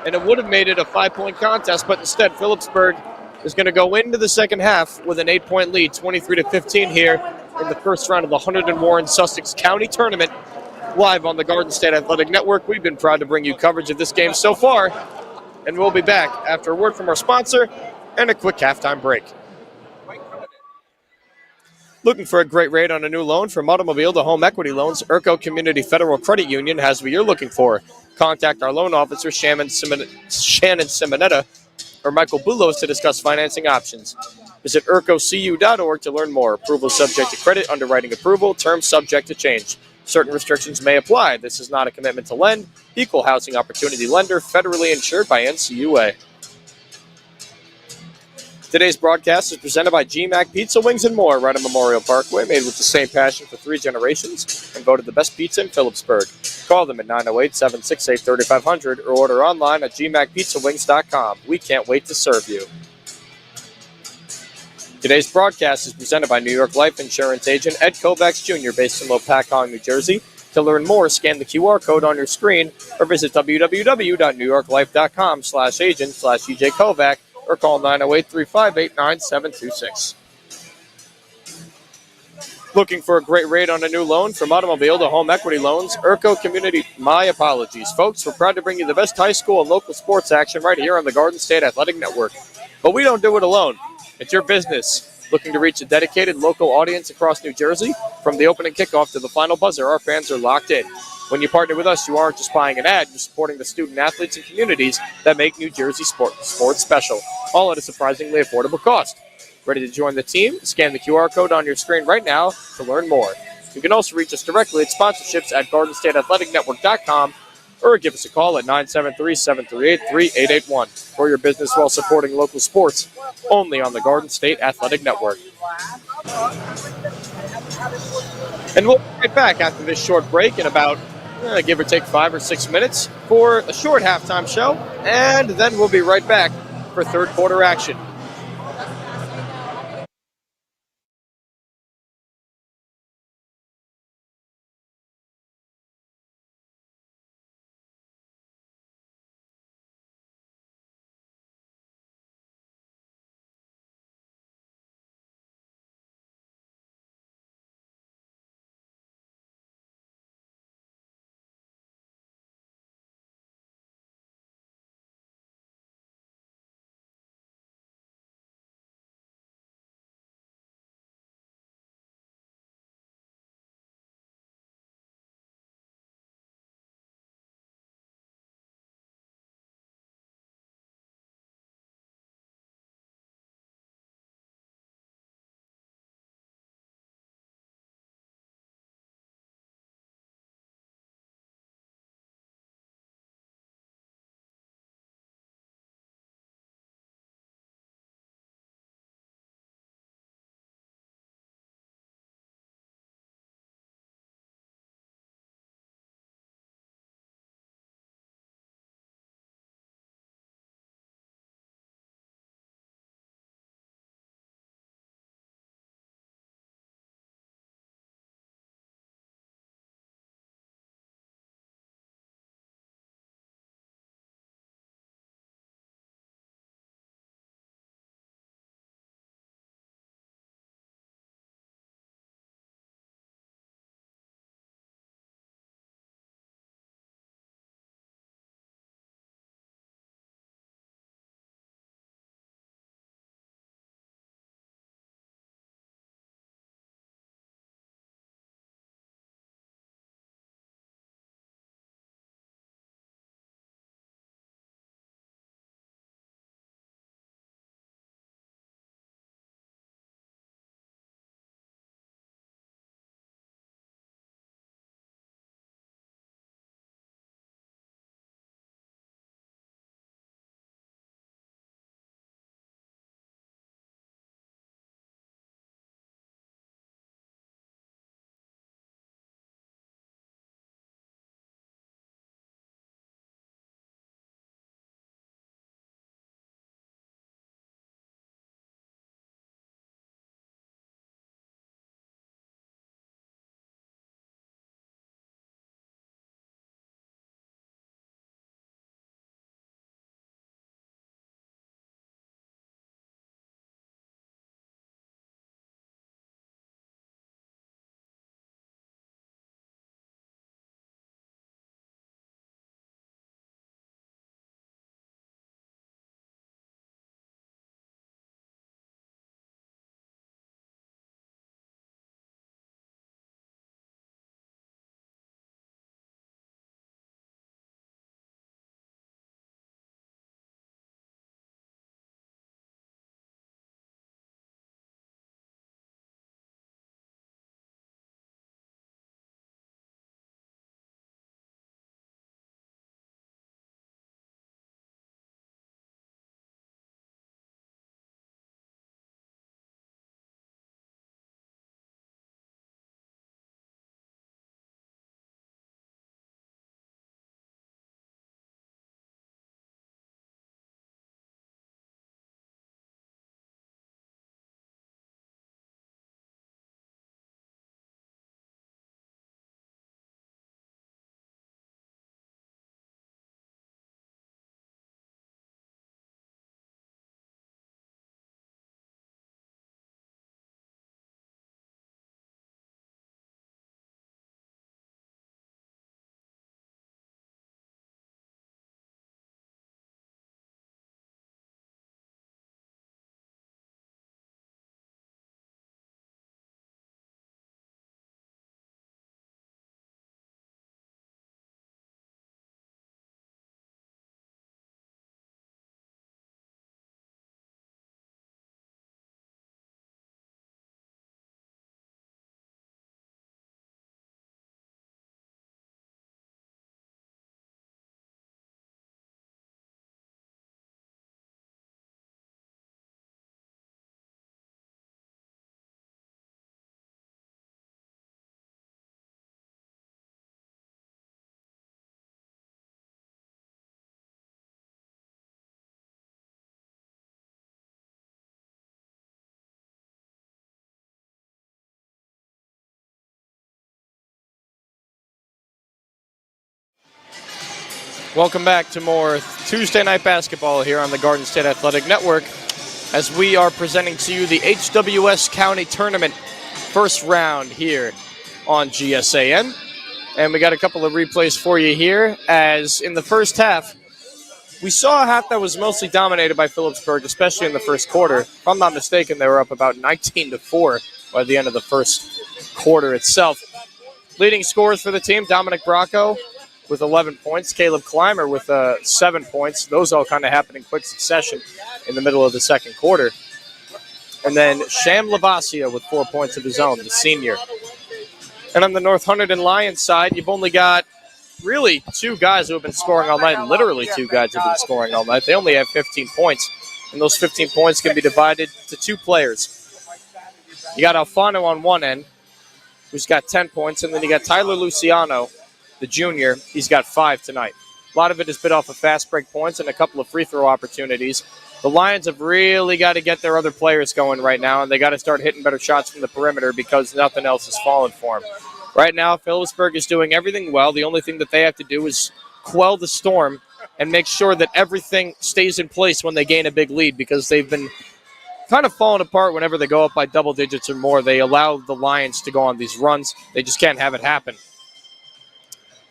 And it would have made it a 5-point contest, but instead Phillipsburg is going to go into the second half with an 8-point lead, 23-15 here in the first round of the Hunterdon Warren Sussex County Tournament. Live on the Garden State Athletic Network. We've been proud to bring you coverage of this game so far. And we'll be back after a word from our sponsor and a quick halftime break. Looking for a great rate on a new loan from automobile to home equity loans? Urco Community Federal Credit Union has what you're looking for. Contact our loan officer, Shannon Simonetta, or Michael Boulos to discuss financing options. Visit urcocu.org to learn more. Approval subject to credit, underwriting approval, terms subject to change. Certain restrictions may apply. This is not a commitment to lend. Equal housing opportunity lender, federally insured by NCUA. Today's broadcast is presented by GMAC Pizza Wings and More, right on Memorial Parkway, made with the same passion for 3 generations, and voted the best pizza in Phillipsburg. Call them at 908-768-3500 or order online at gmacpizzawings.com. We can't wait to serve you. Today's broadcast is presented by New York Life Insurance agent Ed Kovacs Jr., based in Lopakong, New Jersey. To learn more, scan the QR code on your screen or visit www.newyorklife.com/agent/EJ Kovac or call 908-358-9726. Looking for a great rate on a new loan from automobile to home equity loans? Urco Community. My apologies, folks. We're proud to bring you the best high school and local sports action right here on the Garden State Athletic Network. But we don't do it alone. It's your business. Looking to reach a dedicated local audience across New Jersey? From the opening kickoff to the final buzzer, our fans are locked in. When you partner with us, you aren't just buying an ad, you're supporting the student athletes and communities that make New Jersey sports special, all at a surprisingly affordable cost. Ready to join the team? Scan the QR code on your screen right now to learn more. You can also reach us directly at sponsorships@GardenStateAthleticNetwork.com or give us a call at 973-738-3881 for your business while supporting local sports, only on the Garden State Athletic Network. And we'll be right back after this short break in about, give or take 5 or 6 minutes for a short halftime show, and then we'll be right back for third quarter action. Welcome back to more Tuesday night basketball here on the Garden State Athletic Network as we are presenting to you the HWS County Tournament first round here on GSAN. And we got a couple of replays for you here as in the first half, we saw a half that was mostly dominated by Phillipsburg, especially in the first quarter. If I'm not mistaken, they were up about 19-4 by the end of the first quarter itself. Leading scorers for the team, Dominic Bracco with 11 points, Caleb Clymer with 7 points. Those all kind of happened in quick succession in the middle of the second quarter. And then Sham Lavasia with 4 points of his own, the senior. And on the North Hunterdon Lions side, you've only got really 2 guys who have been scoring all night, literally 2 guys who have been scoring all night. They only have 15 points, and those 15 points can be divided to 2 players. You got Alfano on one end, who's got 10 points, and then you got Tyler Luciano, the junior. He's got 5 tonight. A lot of it has been off of fast break points and a couple of free throw opportunities. The Lions have really got to get their other players going right now, and they got to start hitting better shots from the perimeter because nothing else is falling for them. Right now, Phillipsburg is doing everything well. The only thing that they have to do is quell the storm and make sure that everything stays in place when they gain a big lead because they've been kind of falling apart whenever they go up by double digits or more. They allow the Lions to go on these runs. They just can't have it happen.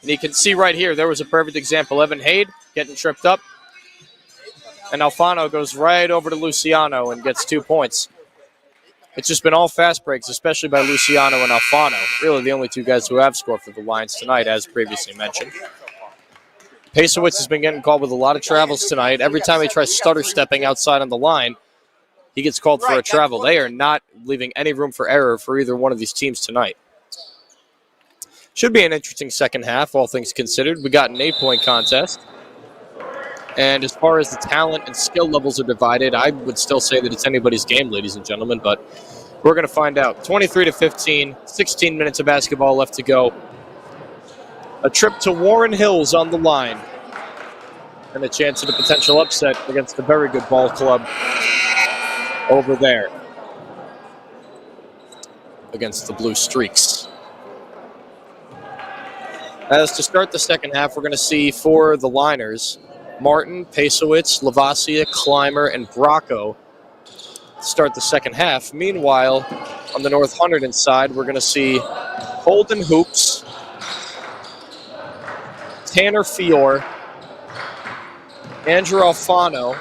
And you can see right here, there was a perfect example. Evan Haid getting tripped up. And Alfano goes right over to Luciano and gets 2 points. It's just been all fast breaks, especially by Luciano and Alfano. Really the only 2 guys who have scored for the Lions tonight, as previously mentioned. Pasowitz has been getting called with a lot of travels tonight. Every time he tries stutter stepping outside on the line, he gets called for a travel. They are not leaving any room for error for either one of these teams tonight. Should be an interesting second half, all things considered. We got an 8-point contest. And as far as the talent and skill levels are divided, I would still say that it's anybody's game, ladies and gentlemen, but we're going to find out. 23-15, 16 minutes of basketball left to go. A trip to Warren Hills on the line. And a chance at a potential upset against the very good ball club over there against the Blue Streaks. As to start the second half, we're going to see for the Liners, Martin, Pasowitz, Lavasia, Clymer, and Bracco start the second half. Meanwhile, on the North Hunterdon side, we're going to see Holden Hoops, Tanner Fior, Andrew Alfano.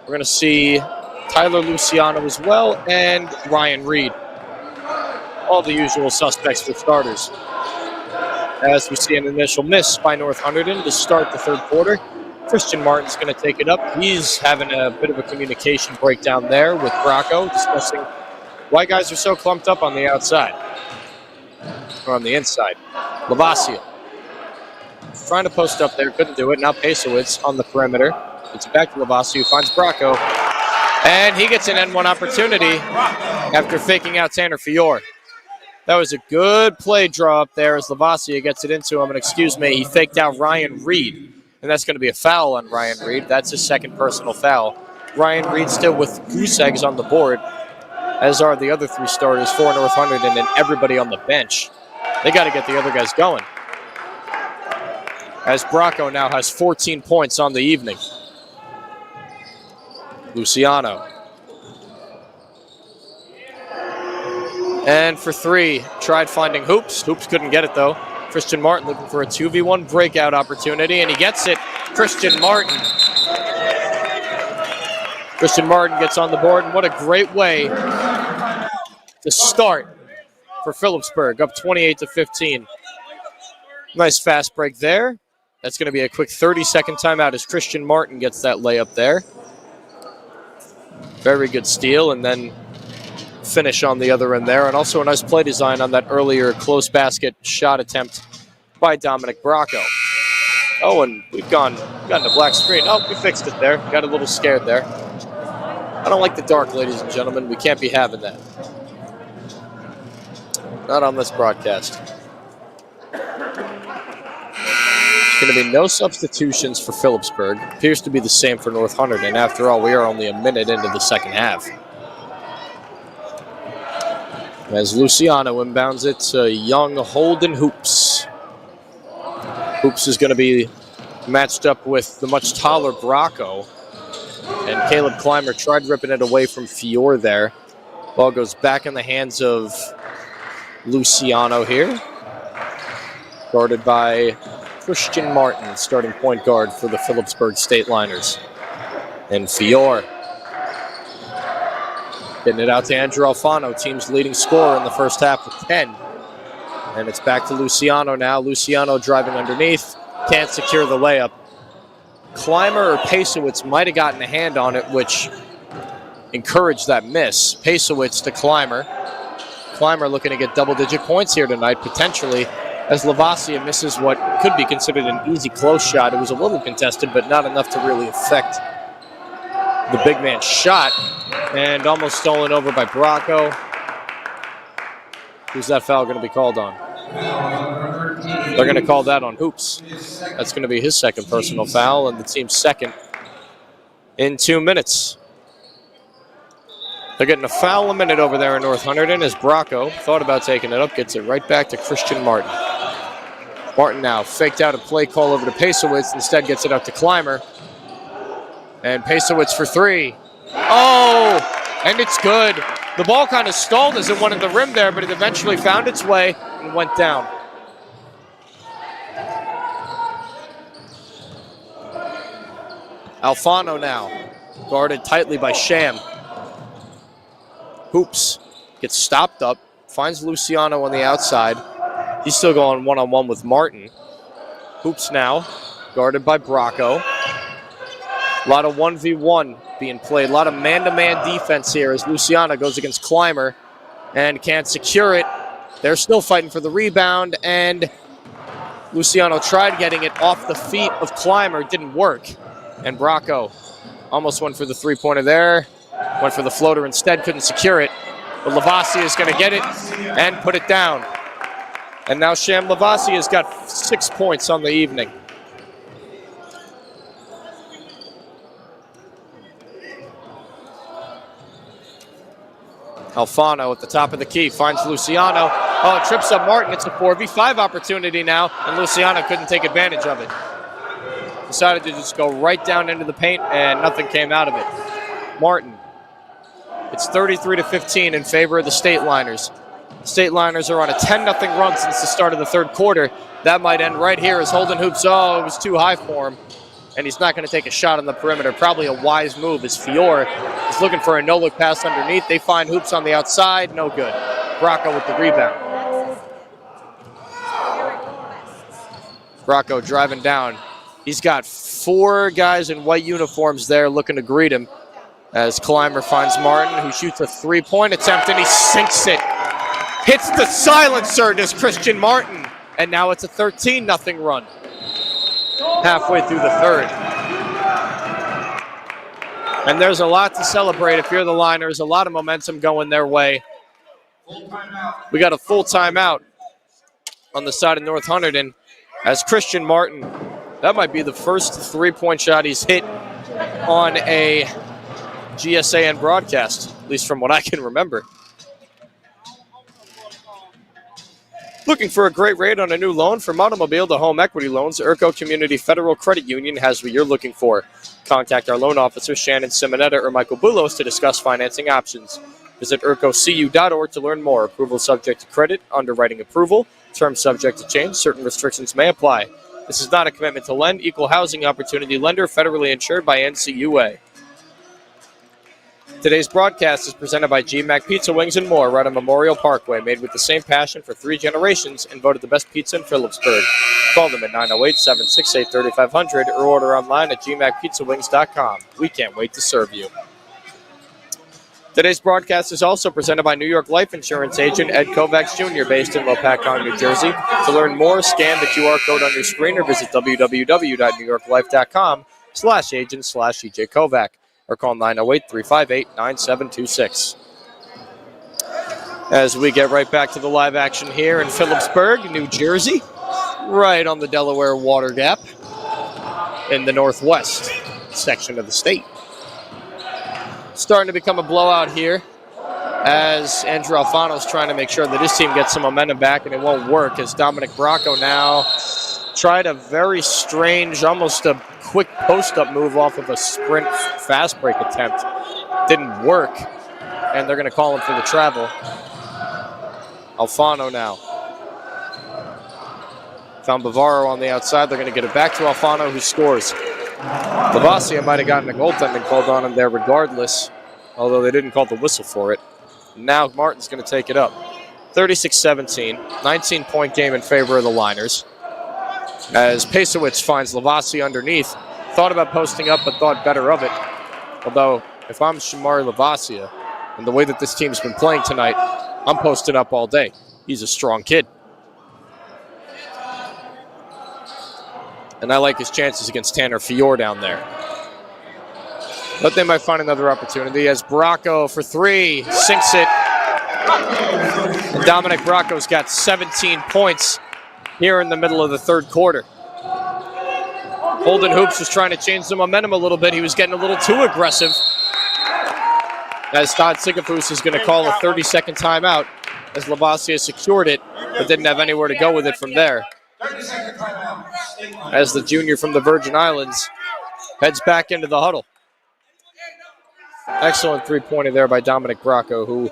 We're going to see Tyler Luciano as well, and Ryan Reed. All the usual suspects for starters. As we see an initial miss by North Hunterdon to start the third quarter. Christian Martin's going to take it up. He's having a bit of a communication breakdown there with Bracco, discussing why guys are so clumped up on the outside. Or on the inside. Lavasia. Trying to post up there, couldn't do it. Now Pasowitz on the perimeter. It's back to Lavasia, who finds Bracco. And he gets an N1 opportunity after faking out Tanner Fior. That was a good play draw up there as Lavasia gets it into him. And excuse me, he faked out Ryan Reed. And that's going to be a foul on Ryan Reed. That's his second personal foul. Ryan Reed still with goose eggs on the board, as are the other 3 starters for North Hunterdon and everybody on the bench. They got to get the other guys going. As Bracco now has 14 points on the evening. Luciano. And for 3, tried finding Hoops. Hoops couldn't get it, though. Christian Martin looking for a 2v1 breakout opportunity, and he gets it. Christian Martin. Christian Martin gets on the board, and what a great way to start for Phillipsburg, up 28-15. Nice fast break there. That's going to be a quick 30-second timeout as Christian Martin gets that layup there. Very good steal, and then finish on the other end there, and also a nice play design on that earlier close basket shot attempt by Dominic Bracco. Oh, and we've gotten a black screen. Oh, we fixed it there. Got a little scared there. I don't like the dark, ladies and gentlemen. We can't be having that. Not on this broadcast. There's going to be no substitutions for Phillipsburg. Appears to be the same for North Hunterdon. After all, we are only a minute into the second half. As Luciano inbounds it to young Holden Hoops. Hoops is going to be matched up with the much taller Bracco. And Caleb Clymer tried ripping it away from Fior there. Ball goes back in the hands of Luciano here. Guarded by Christian Martin, starting point guard for the Phillipsburg Stateliners. And Fior getting it out to Andrew Alfano, team's leading scorer in the first half with 10. And it's back to Luciano now. Luciano driving underneath, can't secure the layup. Clymer or Pasowitz might have gotten a hand on it, which encouraged that miss. Pasowitz to Clymer. Clymer looking to get double-digit points here tonight, potentially, as Lavasia misses what could be considered an easy close shot. It was a little contested, but not enough to really affect the big man's shot. And almost stolen over by Bracco. Who's that foul going to be called on? They're going to call that on Hoops. That's going to be his second personal foul and the team's second in 2 minutes. They're getting a foul a minute over there in North Hunterdon as Bracco thought about taking it up, gets it right back to Christian Martin. Martin now faked out a play call over to Pasowitz, instead gets it up to Clymer. And Pasowitz for three. Oh, and it's good. The ball kind of stalled as it went at the rim there, but it eventually found its way and went down. Alfano now, guarded tightly by Sham. Hoops gets stopped up, finds Luciano on the outside. He's still going one-on-one with Martin. Hoops now, guarded by Bracco. A lot of 1v1 being played, a lot of man-to-man defense here as Luciano goes against Clymer and can't secure it. They're still fighting for the rebound, and Luciano tried getting it off the feet of Clymer, didn't work. And Bracco almost went for the three-pointer there, went for the floater instead, couldn't secure it. But Lavasia is going to get it and put it down. And now Sham Lavasia has got 6 points on the evening. Alfano at the top of the key finds Luciano. Oh, trips up Martin. It's a 4v5 opportunity now, and Luciano couldn't take advantage of it. Decided to just go right down into the paint, and nothing came out of it. Martin. It's 33-15 in favor of the Stateliners. Stateliners are on a 10-0 run since the start of the third quarter. That might end right here as Holden Hoops. Oh, it was too high for him, and he's not going to take a shot on the perimeter. Probably a wise move as Fior is looking for a no-look pass underneath. They find Hoops on the outside. No good. Bracco with the rebound. Bracco driving down. He's got 4 guys in white uniforms there looking to greet him as Clymer finds Martin, who shoots a three-point attempt, and he sinks it. Hits the silencer, does Christian Martin. And now it's a 13-0 run. Halfway through the third. And there's a lot to celebrate if you're the Liners. A lot of momentum going their way. We got a full timeout on the side of North Hunterdon as Christian Martin, that might be the first three-point shot he's hit on a GSAN broadcast, at least from what I can remember. Looking for a great rate on a new loan? From automobile to home equity loans, Urco Community Federal Credit Union has what you're looking for. Contact our loan officer, Shannon Simonetta or Michael Boulos, to discuss financing options. Visit urcocu.org to learn more. Approval subject to credit, underwriting approval, terms subject to change, certain restrictions may apply. This is not a commitment to lend. Equal housing opportunity lender, federally insured by NCUA. Today's broadcast is presented by GMAC Pizza Wings and More, right on Memorial Parkway, made with the same passion for 3 generations and voted the best pizza in Phillipsburg. Call them at 908-768-3500 or order online at gmacpizzawings.com. We can't wait to serve you. Today's broadcast is also presented by New York Life Insurance agent Ed Kovacs Jr., based in Lopatcong, New Jersey. To learn more, scan the QR code on your screen or visit www.newyorklife.com/agent/EJ Kovac or call 908-358-9726. As we get right back to the live action here in Phillipsburg, New Jersey, right on the Delaware Water Gap in the northwest section of the state. Starting to become a blowout here as Andrew Alfano's trying to make sure that his team gets some momentum back, and it won't work as Dominic Bracco now tried a very strange, almost a quick post-up move off of a sprint fast break attempt. Didn't work, and they're going to call him for the travel. Alfano now. Found Bavaro on the outside. They're going to get it back to Alfano, who scores. Lavasia might have gotten a goaltending called on him there regardless, although they didn't call the whistle for it. Now Martin's going to take it up. 36-17, 19-point game in favor of the Liners. As Pasowicz finds Lavasia underneath. Thought about posting up, but thought better of it. Although, if I'm Shamari Lavasia, and the way that this team's been playing tonight, I'm posting up all day. He's a strong kid. And I like his chances against Tanner Fior down there. But they might find another opportunity as Bracco for three, sinks it. And Dominic Bracco's got 17 points here in the middle of the third quarter. Holden Hoops was trying to change the momentum a little bit. He was getting a little too aggressive. As Todd Sigafus is going to call a 30-second timeout as Lavasia secured it, but didn't have anywhere to go with it from there. As the junior from the Virgin Islands heads back into the huddle. Excellent three-pointer there by Dominic Bracco, who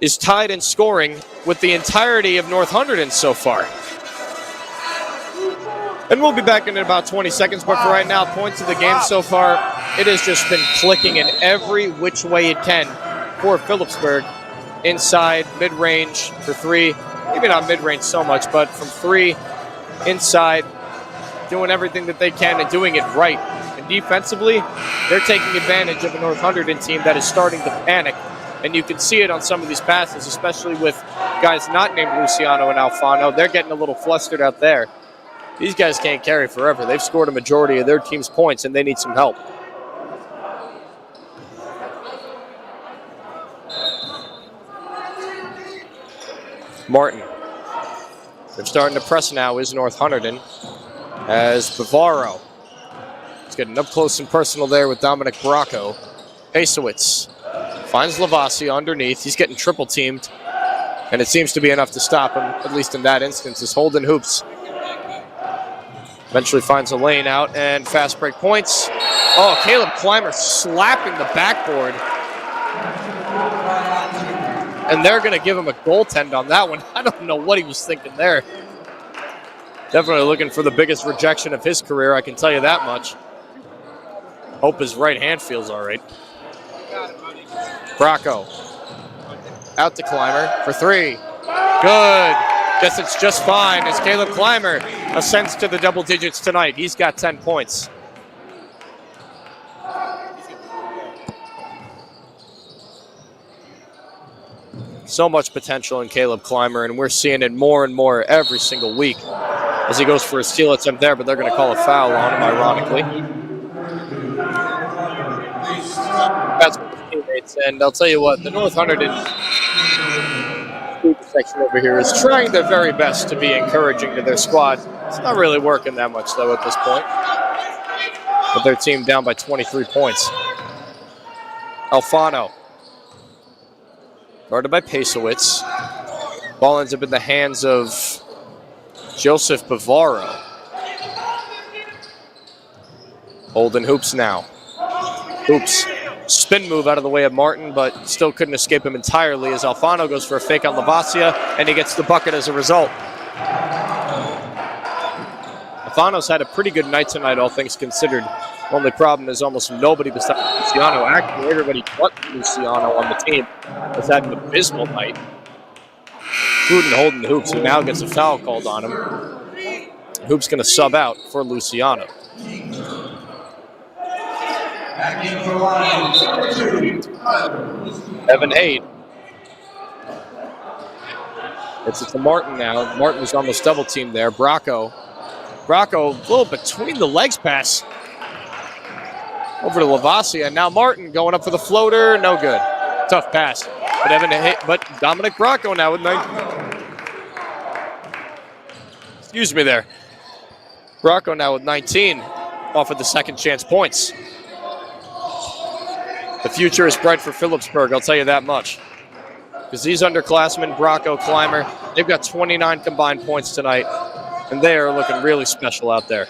is tied in scoring with the entirety of North Hunterdon so far. And we'll be back in about 20 seconds, but for right now, points of the game so far, it has just been clicking in every which way it can for Phillipsburg. Inside, mid-range for three. Maybe not mid-range so much, but from three, inside, doing everything that they can and doing it right. And defensively, they're taking advantage of a North Hunterdon team that is starting to panic. And you can see it on some of these passes, especially with guys not named Luciano and Alfano. They're getting a little flustered out there. These guys can't carry forever. They've scored a majority of their team's points, and they need some help. Martin. They're starting to press now is North Hunterdon as Bavaro is getting up close and personal there with Dominic Bracco. Pasowicz finds Lavasia underneath. He's getting triple teamed, and it seems to be enough to stop him, at least in that instance, as Holden Hoops eventually finds a lane out and fast break points. Oh, Caleb Clymer slapping the backboard. And they're going to give him a goaltend on that one. I don't know what he was thinking there. Definitely looking for the biggest rejection of his career, I can tell you that much. Hope his right hand feels all right. Bracco out to Clymer for three. Good. Guess it's just fine as Caleb Clymer ascends to the double digits tonight. He's got 10 points. So much potential in Caleb Clymer, and we're seeing it more and more every single week as he goes for a steal attempt there, but they're going to call a foul on him, ironically. That's what his teammates, and I'll tell you what, the North Hunterdon section over here is trying their very best to be encouraging to their squad. It's not really working that much, though, at this point. But their team down by 23 points. Alfano. Guarded by Pasowicz. Ball ends up in the hands of Joseph Bavaro. Holden Hoops now. Hoops. Spin move out of the way of Martin, but still couldn't escape him entirely as Alfano goes for a fake on Lavasia, and he gets the bucket as a result. Alfano's had a pretty good night tonight, all things considered. Only problem is almost nobody besides Luciano. Actually, everybody but Luciano on the team has had an abysmal night. Including Holden Hoops, who now gets a foul called on him. Hoops going to sub out for Luciano. Evan Haid. It's to Martin now. Martin was almost double teamed there. Bracco, a little between the legs pass. Over to Lavasia. Now Martin going up for the floater. No good. Tough pass. But Dominic Bracco now with 19. Excuse me there. Bracco now with 19 off of the second chance points. The future is bright for Phillipsburg, I'll tell you that much. Because these underclassmen, Bracco, Clymer, they've got 29 combined points tonight. And they are looking really special out there.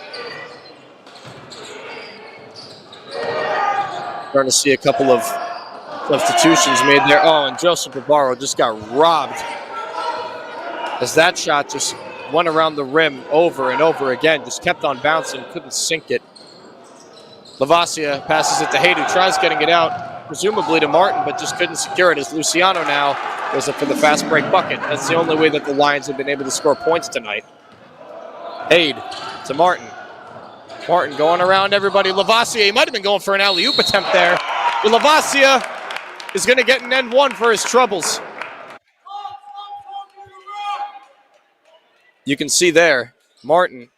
Starting to see a couple of substitutions made there. Oh, and Joseph Barber just got robbed as that shot just went around the rim over and over again. Just kept on bouncing, couldn't sink it. Lavasia passes it to Haydu, tries getting it out, presumably to Martin, but just couldn't secure it as Luciano now goes up for the fast break bucket. That's the only way that the Lions have been able to score points tonight. Hayde to Martin. Martin going around everybody. Lavasia, he might have been going for an alley-oop attempt there. But Lavasia is going to get an end one for his troubles. You can see there, Martin.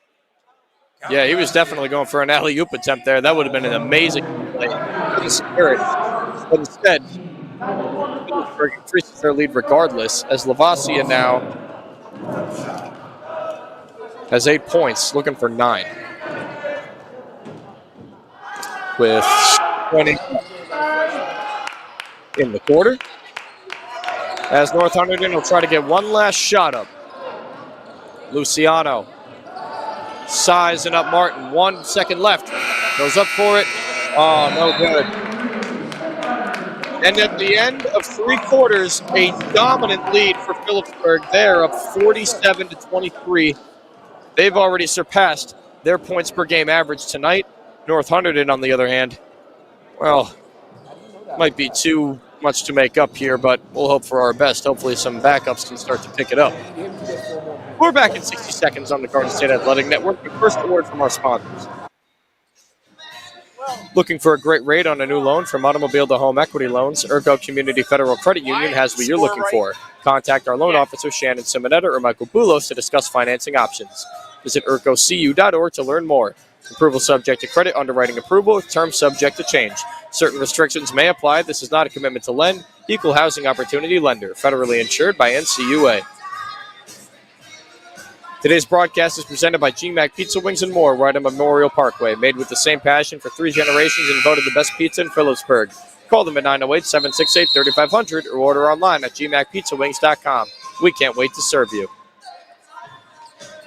Yeah, he was definitely going for an alley-oop attempt there. That would have been an amazing play for the Spirit. But instead, Phillipsburg increases their lead regardless, as Lavasia now has 8 points, looking for 9. With 20 in the quarter. As North Hunterdon will try to get one last shot up. Luciano sizing up Martin. 1 second left. Goes up for it. Oh, no good. And at the end of 3 quarters, a dominant lead for Phillipsburg. They're up 47-23. They've already surpassed their points per game average tonight. North Hunterdon, on the other hand, well, might be too much to make up here, but we'll hope for our best. Hopefully some backups can start to pick it up. We're back in 60 seconds on the Garden State Athletic Network. But first, a word from our sponsors. Looking for a great rate on a new loan from automobile to home equity loans? Ergo Community Federal Credit Union has what you're looking for. Contact our loan officer, Shannon Simonetta or Michael Boulos, to discuss financing options. Visit ergocu.org to learn more. Approval subject to credit, underwriting approval, terms subject to change. Certain restrictions may apply. This is not a commitment to lend. Equal housing opportunity lender. Federally insured by NCUA. Today's broadcast is presented by GMAC Pizza Wings and More, right on Memorial Parkway. Made with the same passion for 3 generations and voted the best pizza in Phillipsburg. Call them at 908-768-3500 or order online at gmacpizzawings.com. We can't wait to serve you.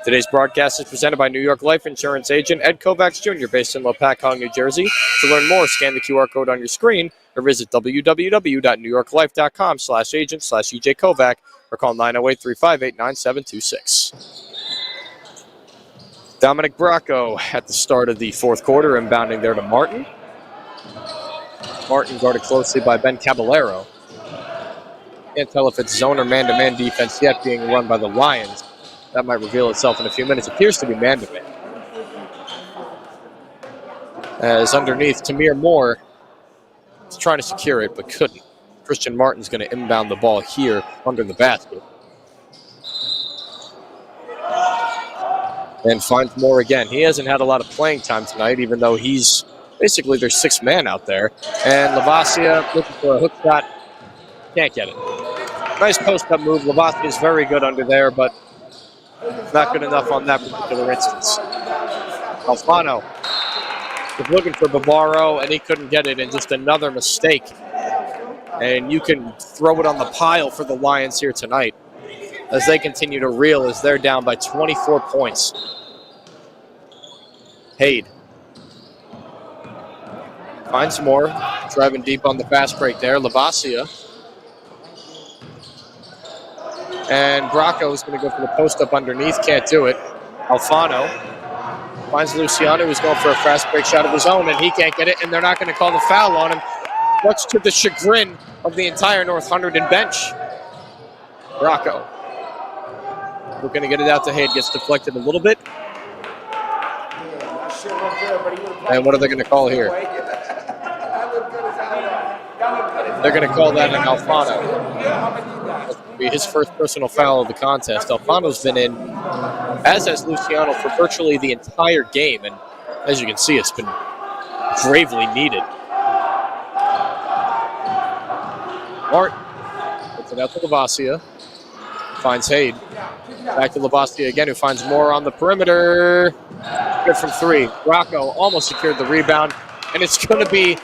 Today's broadcast is presented by New York Life Insurance agent Ed Kovacs Jr., based in Lopatcong, New Jersey. To learn more, scan the QR code on your screen or visit www.newyorklife.com/agent/EJ Kovac or call 908-358-9726. Dominic Bracco at the start of the 4th quarter, inbounding there to Martin. Martin guarded closely by Ben Caballero. Can't tell if it's zone or man-to-man defense yet being run by the Lions. That might reveal itself in a few minutes. Appears to be man-to-man. As underneath, Tamir Moore is trying to secure it, but couldn't. Christian Martin's going to inbound the ball here under the basket. And finds Moore again. He hasn't had a lot of playing time tonight, even though he's basically their 6th man out there. And Lavasia looking for a hook shot. Can't get it. Nice post-up move. Lavasia is very good under there, but not good enough on that particular instance. Alfano was looking for Barbaro, and he couldn't get it, and just another mistake. And you can throw it on the pile for the Lions here tonight as they continue to reel as they're down by 24 points. Hayde finds more, driving deep on the fast break there. Lavasia. And Bracco is going to go for the post-up underneath. Can't do it. Alfano finds Luciano, who's going for a fast break shot of his own, and he can't get it, and they're not going to call the foul on him, much to the chagrin of the entire North Hunterdon bench. Bracco looking to get it out to Hayde. Gets deflected a little bit. And what are they going to call here? They're going to call that an Alfano. Be his first personal foul of the contest. Alfano's been in, as has Luciano, for virtually the entire game, and as you can see, it's been gravely needed. Martin puts it out to Lavasia. Finds Hayde. Back to Lavasia again, who finds Moore on the perimeter. Good from 3. Bracco almost secured the rebound, and it's going to be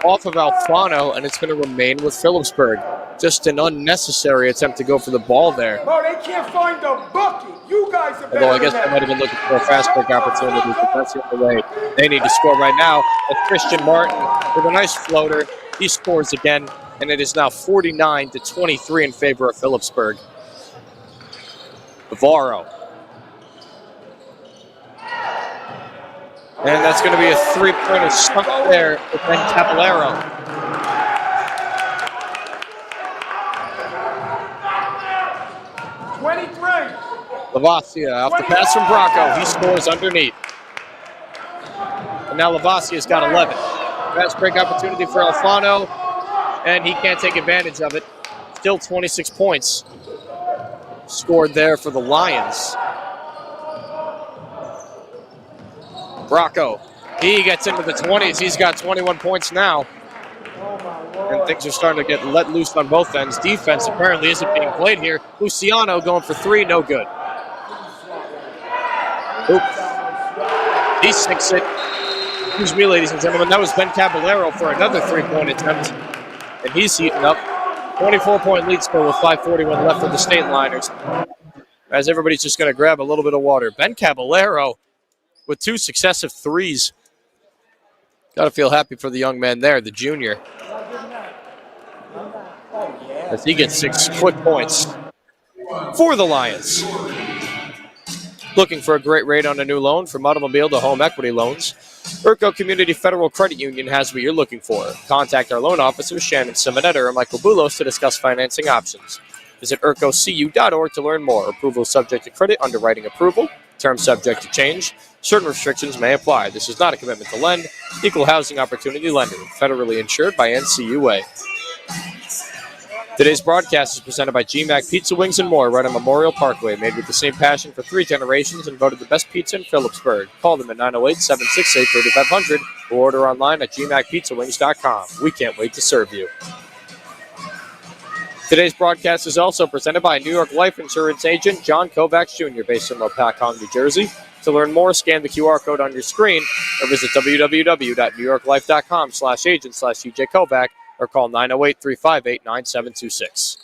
off of Alfano, and it's going to remain with Phillipsburg. Just an unnecessary attempt to go for the ball there. Bro, they can't find the bucket. You guys are better. Although I guess they might have been looking for a fast break opportunity, but that's the only way they need to score right now. That's Christian Martin with a nice floater. He scores again, and it is now 49-23 in favor of Phillipsburg. Navarro. And that's going to be a three-pointer stuck there with Ben Caballero. Lavasia off the pass from Bracco. He scores underneath. And now Lavasia's got 11. Fast break opportunity for Alfano, and he can't take advantage of it. Still 26 points scored there for the Lions. Bracco, he gets into the 20s. He's got 21 points now. And things are starting to get let loose on both ends. Defense apparently isn't being played here. Luciano going for three, no good. Oops. He sinks it. Excuse me, ladies and gentlemen. That was Ben Caballero for another three-point attempt. And he's heating up. 24-point lead still with 5:41 left for the Stateliners. As everybody's just going to grab a little bit of water. Ben Caballero with two successive threes. Got to feel happy for the young man there, the junior. As he gets 6 quick points for the Lions. Looking for a great rate on a new loan from automobile to home equity loans? Urco Community Federal Credit Union has what you're looking for. Contact our loan officers, Shannon Simonetta or Michael Boulos, to discuss financing options. Visit urcocu.org to learn more. Approval subject to credit, underwriting approval. Terms subject to change. Certain restrictions may apply. This is not a commitment to lend. Equal housing opportunity lender. Federally insured by NCUA. Today's broadcast is presented by GMAC Pizza Wings and More, right on Memorial Parkway, made with the same passion for 3 generations and voted the best pizza in Phillipsburg. Call them at 908-768-3500 or order online at gmacpizzawings.com. We can't wait to serve you. Today's broadcast is also presented by New York Life Insurance agent John Kovacs Jr., based in Lopakong, New Jersey. To learn more, scan the QR code on your screen or visit www.newyorklife.com/agent/TJ Kovac or call 908-358-9726.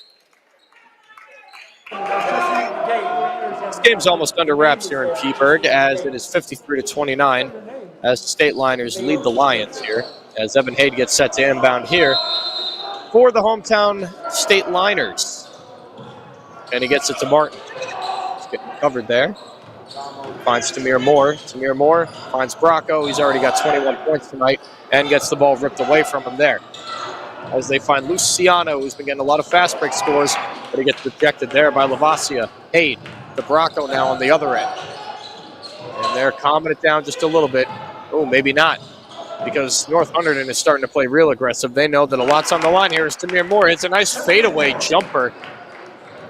This game's almost under wraps here in Peaburg, as it is 53-29 as the Stateliners lead the Lions here, as Evan Hade gets set to inbound here for the hometown Stateliners. And he gets it to Martin. He's getting covered there. Finds Tamir Moore. Tamir Moore finds Bracco. He's already got 21 points tonight and gets the ball ripped away from him there. As they find Luciano, who's been getting a lot of fast break scores, but he gets rejected there by Lavasia. Hade to Bracco now on the other end. And they're calming it down just a little bit. Oh, maybe not, because North Hunterdon is starting to play real aggressive. They know that a lot's on the line here as Tamir Moore hits a nice fadeaway jumper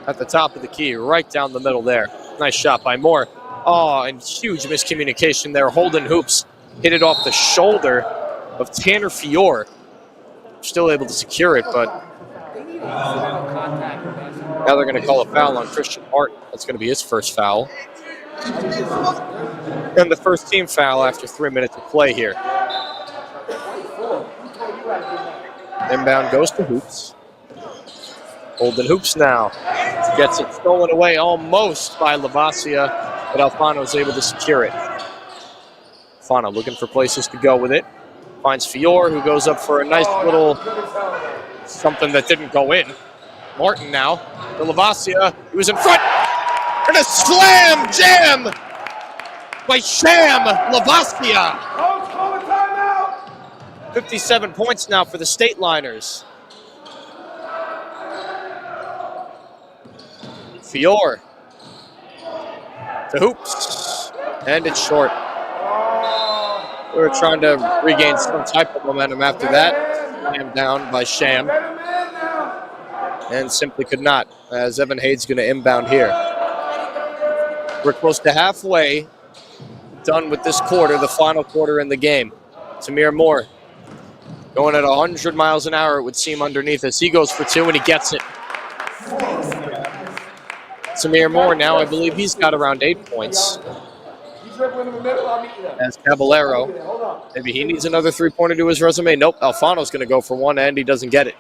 at the top of the key, right down the middle there. Nice shot by Moore. Oh, and huge miscommunication there. Holden Hoops hit it off the shoulder of Tanner Fiore. Still able to secure it, but now they're going to call a foul on Christian Martin. That's going to be his first foul. And the first team foul after 3 minutes of play here. Inbound goes to Hoops. Holden Hoops now gets it stolen away almost by Lavasia, but Alfano is able to secure it. Alfano looking for places to go with it. Finds Fiore, who goes up for a nice little something that didn't go in. Martin now to Lavasia, who was in front. And a slam jam by Sham Lavasia. 57 points now for the Stateliners. Fiore to Hoops, and it's short. We were trying to regain some type of momentum after that. Slammed down by Sham, and simply could not, as Evan Hade's going to inbound here. We're close to halfway done with this quarter, the final quarter in the game. Tamir Moore going at 100 miles an hour, it would seem, underneath us. He goes for two, and he gets it. Tamir Moore now, I believe he's got around 8 points. As Caballero, maybe he needs another three-pointer to his resume. Nope, Alfano's going to go for one, and he doesn't get it.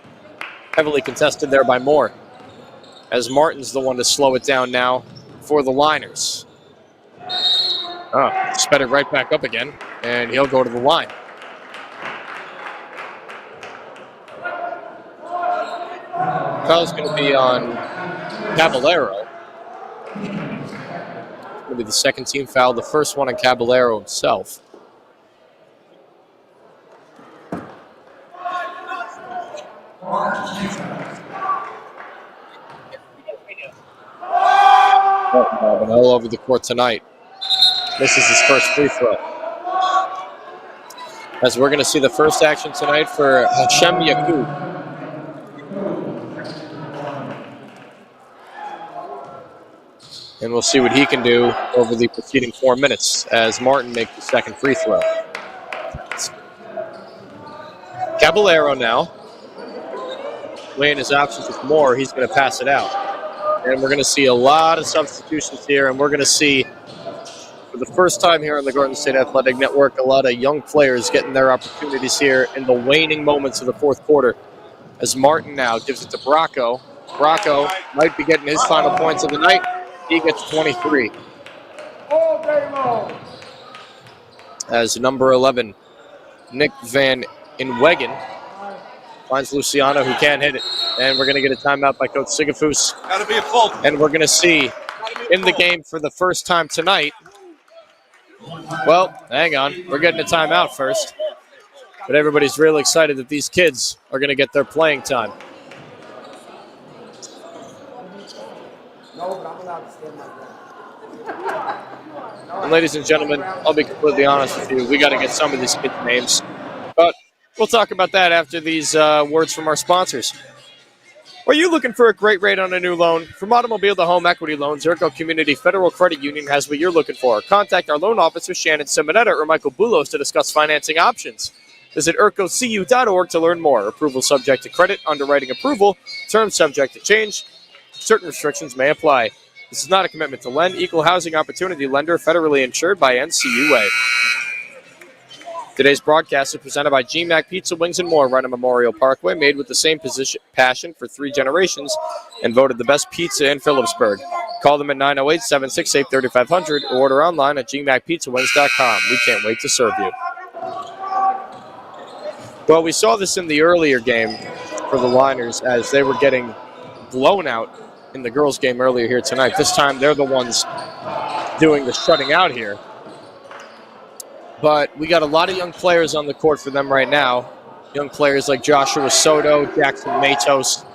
Heavily contested there by Moore, as Martin's the one to slow it down now for the Liners. Sped it right back up again, and he'll go to the line. Foul's going to be on Caballero. It's going to be the second team foul, the first one on Caballero himself. All over the court tonight. This is his first free throw. As we're going to see the first action tonight for Hashem Yakub. And we'll see what he can do over the preceding 4 minutes as Martin makes the second free throw. Caballero now, weighing his options with Moore. He's going to pass it out. And we're going to see a lot of substitutions here, and we're going to see, for the first time here on the Garden State Athletic Network, a lot of young players getting their opportunities here in the waning moments of the fourth quarter. As Martin now gives it to Bracco. Bracco might be getting his final points of the night. He gets 23. All day long. As number 11, Nick Van Inwegen, finds Luciano, who can't hit it. And we're going to get a timeout by Coach Sigafus. Gotta be a fault. And we're going to see in the game for the first time tonight. Well, hang on. We're getting a timeout first. But everybody's really excited that these kids are going to get their playing time. And ladies and gentlemen, I'll be completely honest with you. We got to get some of these kids' names. But we'll talk about that after these words from our sponsors. Are you looking for a great rate on a new loan? From automobile to home equity loans, Zerko Community Federal Credit Union has what you're looking for. Contact our loan officer, Shannon Simonetta or Michael Boulos, to discuss financing options. Visit ERCOCU.org to learn more. Approval subject to credit, underwriting approval, terms subject to change. Certain restrictions may apply. This is not a commitment to lend. Equal housing opportunity lender, federally insured by NCUA. Today's broadcast is presented by GMAC Pizza, Wings, and More, right on Memorial Parkway, made with the same passion for 3 generations, and voted the best pizza in Phillipsburg. Call them at 908-768-3500 or order online at gmacpizzawings.com. We can't wait to serve you. Well, we saw this in the earlier game for the Liners as they were getting blown out in the girls' game earlier here tonight. This time, they're the ones doing the shutting out here. But we got a lot of young players on the court for them right now. Young players like Joshua Soto, Jackson Matos.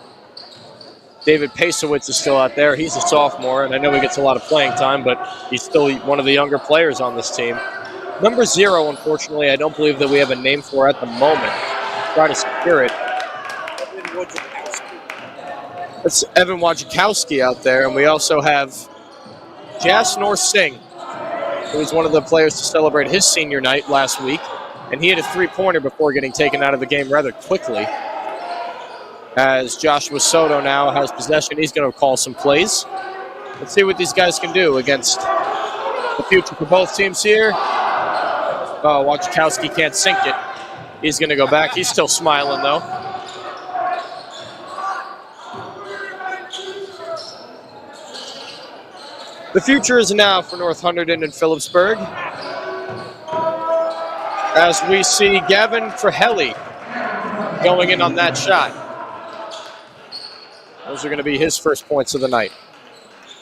David Pasowitz is still out there. He's a sophomore, and I know he gets a lot of playing time, but he's still one of the younger players on this team. Number 0, unfortunately, I don't believe that we have a name for at the moment. Try to secure it. That's Evan Wojciechowski out there, and we also have Jasnor Singh, who was one of the players to celebrate his senior night last week, and he hit a 3-pointer before getting taken out of the game rather quickly. As Joshua Soto now has possession, he's going to call some plays. Let's see what these guys can do against the future for both teams here. Oh, Wojciechowski can't sink it. He's going to go back. He's still smiling, though. The future is now for North Hunterdon and Phillipsburg, as we see Gavin Frahelli going in on that shot. Those are going to be his first points of the night.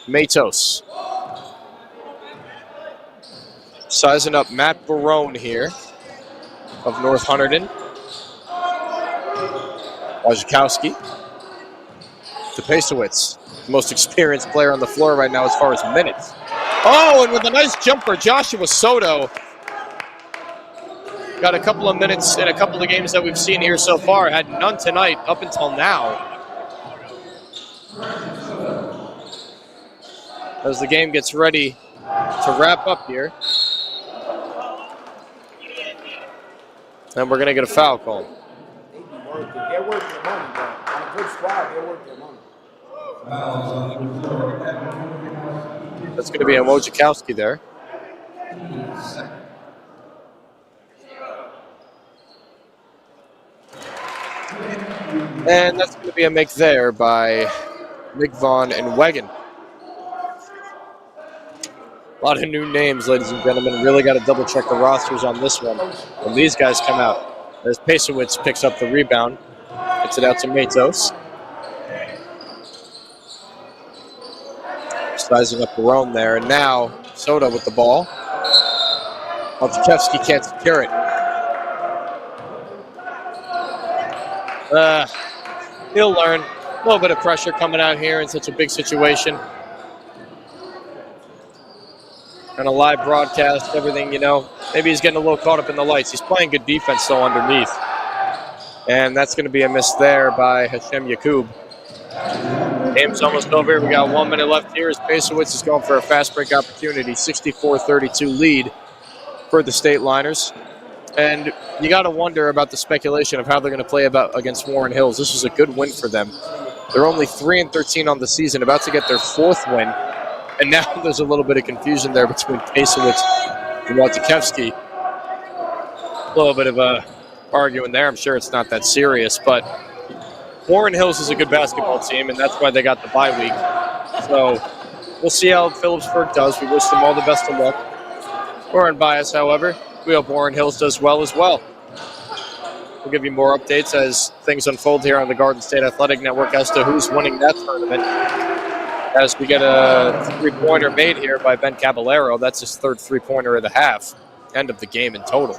Matos sizing up Matt Barone here of North Hunterdon. Wojciechowski to Pasowitz. Most experienced player on the floor right now as far as minutes. Oh, and with a nice jumper, Joshua Soto got a couple of minutes in a couple of games that we've seen here so far. Had none tonight up until now. As the game gets ready to wrap up here. And we're going to get a foul call. They're worth their money, bro. On a good squad, they're worth their money. That's going to be a Wojciechowski there. And that's going to be a make there by Nick Vaughn and Wegan. A lot of new names, ladies and gentlemen. Really got to double-check the rosters on this one when these guys come out. As Pasowitz picks up the rebound, gets it out to Matos. Sizing up the roam there, and now Soda with the ball. Olszewski can't secure it. He'll learn. A little bit of pressure coming out here in such a big situation. And a live broadcast, everything, you know. Maybe he's getting a little caught up in the lights. He's playing good defense, though, underneath. And that's going to be a miss there by Hashem Yakub. Game's almost over. We got 1 minute left here as Pasowitz is going for a fast break opportunity. 64-32 lead for the Stateliners. And you got to wonder about the speculation of how they're going to play against Warren Hills. This was a good win for them. They're only 3-13 on the season, about to get their 4th win. And now there's a little bit of confusion there between Pasowitz and Wojciechowski. A little bit of arguing there. I'm sure it's not that serious, but Warren Hills is a good basketball team, and that's why they got the bye week. So we'll see how Phillipsburg does. We wish them all the best of luck. We're unbiased, however. We hope Warren Hills does well as well. We'll give you more updates as things unfold here on the Garden State Athletic Network as to who's winning that tournament. As we get a three-pointer made here by Ben Caballero. That's his 3rd three-pointer of the half. End of the game in total.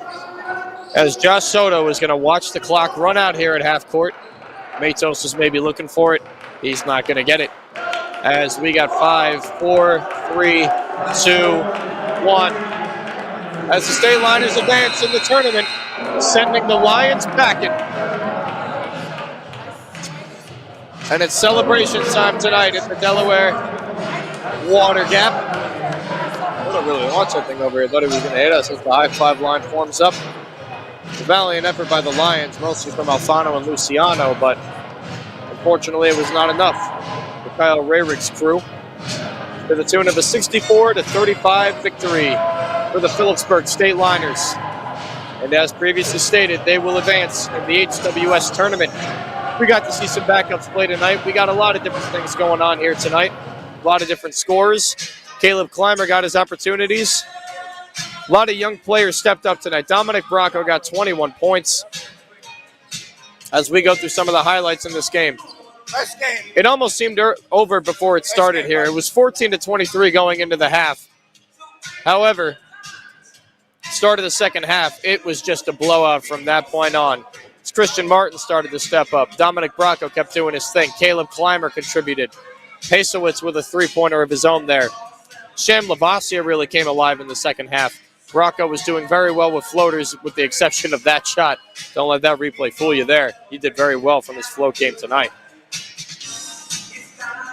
As Josh Soto is going to watch the clock run out here at half court. Matos is maybe looking for it. He's not going to get it. As we got 5, 4, 3, 2, 1. As the Stateliners advance in the tournament, sending the Lions packing. And it's celebration time tonight at the Delaware Water Gap. I don't really want something over here. I thought he was going to hit us as the high five line forms up. It's a valiant effort by the Lions, mostly from Alfano and Luciano, but unfortunately it was not enough for Kyle Rayrig's crew. To the tune of a 64-35 victory for the Phillipsburg Stateliners. And as previously stated, they will advance in the HWS tournament. We got to see some backups play tonight. We got a lot of different things going on here tonight. A lot of different scores. Caleb Clymer got his opportunities. A lot of young players stepped up tonight. Dominic Bracco got 21 points. As we go through some of the highlights in this game. It almost seemed over before it started here. It was 14-23 going into the half. However, start of the second half, it was just a blowout from that point on. As Christian Martin started to step up. Dominic Bracco kept doing his thing. Caleb Clymer contributed. Pasowitz with a three-pointer of his own there. Sham Lavasia really came alive in the second half. Bracco was doing very well with floaters with the exception of that shot. Don't let that replay fool you there. He did very well from his float game tonight.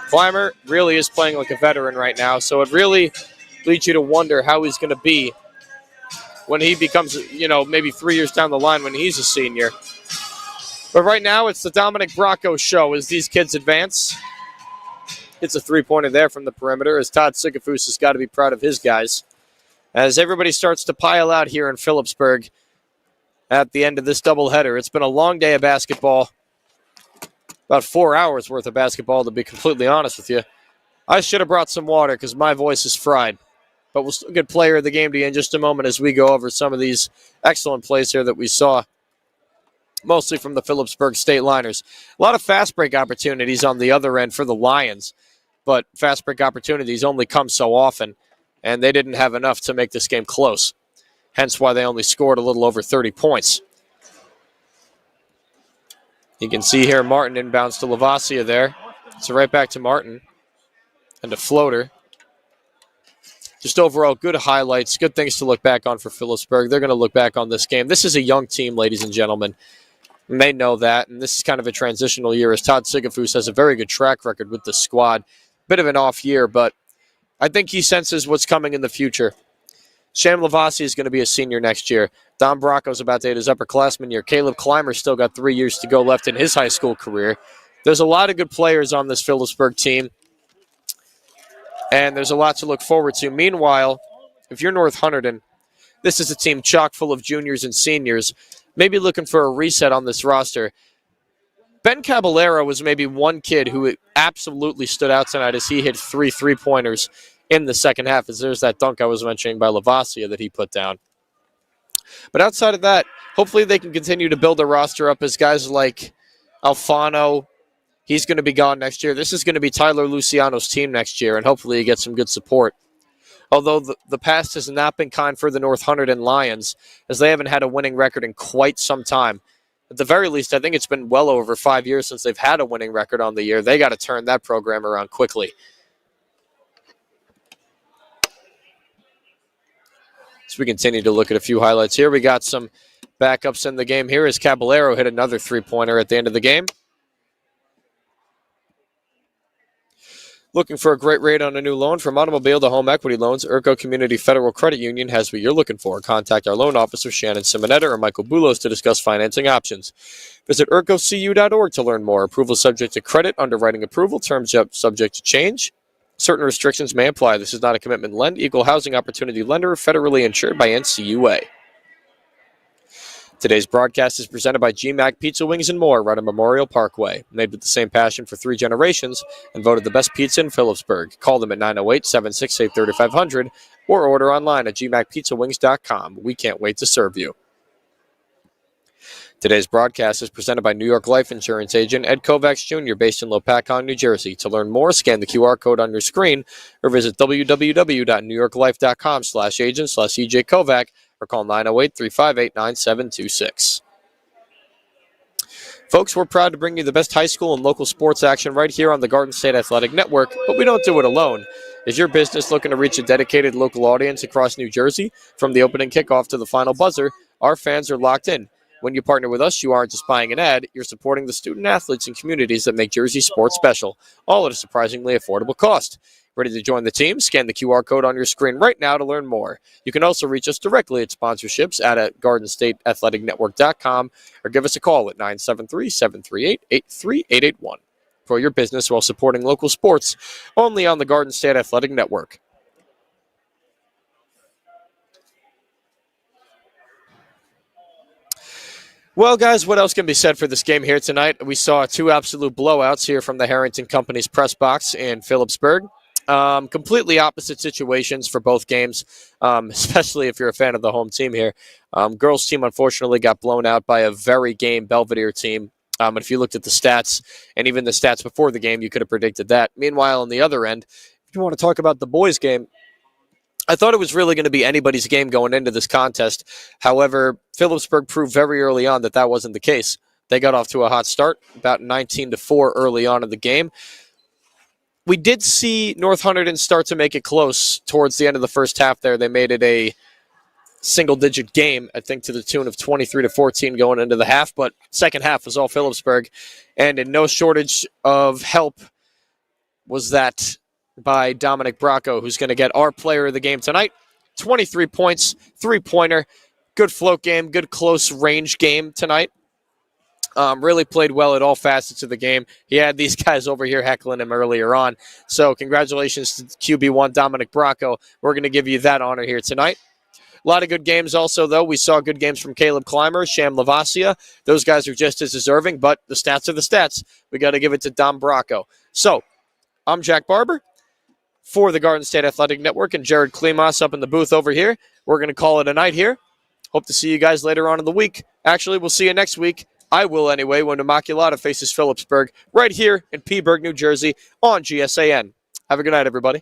Clymer really is playing like a veteran right now, so it really leads you to wonder how he's going to be when he becomes, maybe 3 years down the line when he's a senior. But right now, it's the Dominic Bracco show as these kids advance. It's a three-pointer there from the perimeter as Todd Sigafus has got to be proud of his guys. As everybody starts to pile out here in Phillipsburg at the end of this doubleheader. It's been a long day of basketball. About 4 hours worth of basketball, to be completely honest with you. I should have brought some water because my voice is fried. But we'll still get player of the game to you in just a moment as we go over some of these excellent plays here that we saw, mostly from the Phillipsburg Stateliners. A lot of fast break opportunities on the other end for the Lions, but fast break opportunities only come so often, and they didn't have enough to make this game close. Hence why they only scored a little over 30 points. You can see here Martin inbounds to Lavasia there. So right back to Martin. And a floater. Just overall good highlights, good things to look back on for Phillipsburg. They're going to look back on this game. This is a young team, ladies and gentlemen. And they know that, and this is kind of a transitional year as Todd Sigafus has a very good track record with the squad. Bit of an off year, but I think he senses what's coming in the future. Sham Lavasia is going to be a senior next year. Dom Bracco's about to hit his upperclassman year. Caleb Clymer still got 3 years to go left in his high school career. There's a lot of good players on this Phillipsburg team, and there's a lot to look forward to. Meanwhile, if you're North Hunterdon, this is a team chock full of juniors and seniors, maybe looking for a reset on this roster. Ben Caballero was maybe one kid who absolutely stood out tonight as he hit 3 3-pointers in the second half, as there's that dunk I was mentioning by Lavasia that he put down. But outside of that, hopefully they can continue to build their roster up as guys like Alfano, he's going to be gone next year. This is going to be Tyler Luciano's team next year, and hopefully he gets some good support. Although the past has not been kind for the North Hunterdon Lions, as they haven't had a winning record in quite some time. At the very least, I think it's been well over 5 years since they've had a winning record on the year. They got to turn that program around quickly. As we continue to look at a few highlights here, we got some backups in the game here as Caballero hit another 3-pointer at the end of the game. Looking for a great rate on a new loan? From automobile to home equity loans, Urco Community Federal Credit Union has what you're looking for. Contact our loan officer, Shannon Simonetta or Michael Boulos, to discuss financing options. Visit urcocu.org to learn more. Approval subject to credit, underwriting approval, terms subject to change. Certain restrictions may apply. This is not a commitment lend. Equal housing opportunity lender, federally insured by NCUA. Today's broadcast is presented by GMAC Pizza Wings and More, right on Memorial Parkway. Made with the same passion for 3 generations and voted the best pizza in Phillipsburg. Call them at 908-768-3500 or order online at gmacpizzawings.com. We can't wait to serve you. Today's broadcast is presented by New York Life Insurance agent Ed Kovacs Jr., based in Lopakon, New Jersey. To learn more, scan the QR code on your screen or visit www.newyorklife.com/agent/EJ Kovac or call 908-358-9726. Folks, we're proud to bring you the best high school and local sports action right here on the Garden State Athletic Network, but we don't do it alone. Is your business looking to reach a dedicated local audience across New Jersey? From the opening kickoff to the final buzzer, our fans are locked in. When you partner with us, you aren't just buying an ad, you're supporting the student athletes and communities that make Jersey sports special, all at a surprisingly affordable cost. Ready to join the team? Scan the QR code on your screen right now to learn more. You can also reach us directly at sponsorships at GardenStateAthleticNetwork.com or give us a call at 973-738-83881 for your business while supporting local sports only on the Garden State Athletic Network. Well, guys, what else can be said for this game here tonight? We saw 2 absolute blowouts here from the Harrington Company's press box in Phillipsburg. Completely opposite situations for both games, especially if you're a fan of the home team here. Girls team, unfortunately, got blown out by a very game Belvedere team. And if you looked at the stats, and even the stats before the game, you could have predicted that. Meanwhile, on the other end, if you want to talk about the boys' game, I thought it was really going to be anybody's game going into this contest. However, Phillipsburg proved very early on that that wasn't the case. They got off to a hot start, about 19-4 early on in the game. We did see North Hunterdon start to make it close towards the end of the first half there. They made it a single-digit game, I think to the tune of 23-14 going into the half, but second half was all Phillipsburg, and in no shortage of help was that by Dominic Bracco, who's going to get our player of the game tonight. 23 points, 3-pointer, good float game, good close range game tonight. Really played well at all facets of the game. He had these guys over here heckling him earlier on. So congratulations to QB1 Dominic Bracco. We're going to give you that honor here tonight. A lot of good games also, though. We saw good games from Caleb Clymer, Sham Lavasia. Those guys are just as deserving, but the stats are the stats. We got to give it to Dom Bracco. So I'm Jack Barber for the Garden State Athletic Network and Jared Klimas up in the booth over here. We're going to call it a night here. Hope to see you guys later on in the week. Actually, we'll see you next week. I will anyway, when Immaculata faces Phillipsburg right here in Peaburg, New Jersey on GSAN. Have a good night, everybody.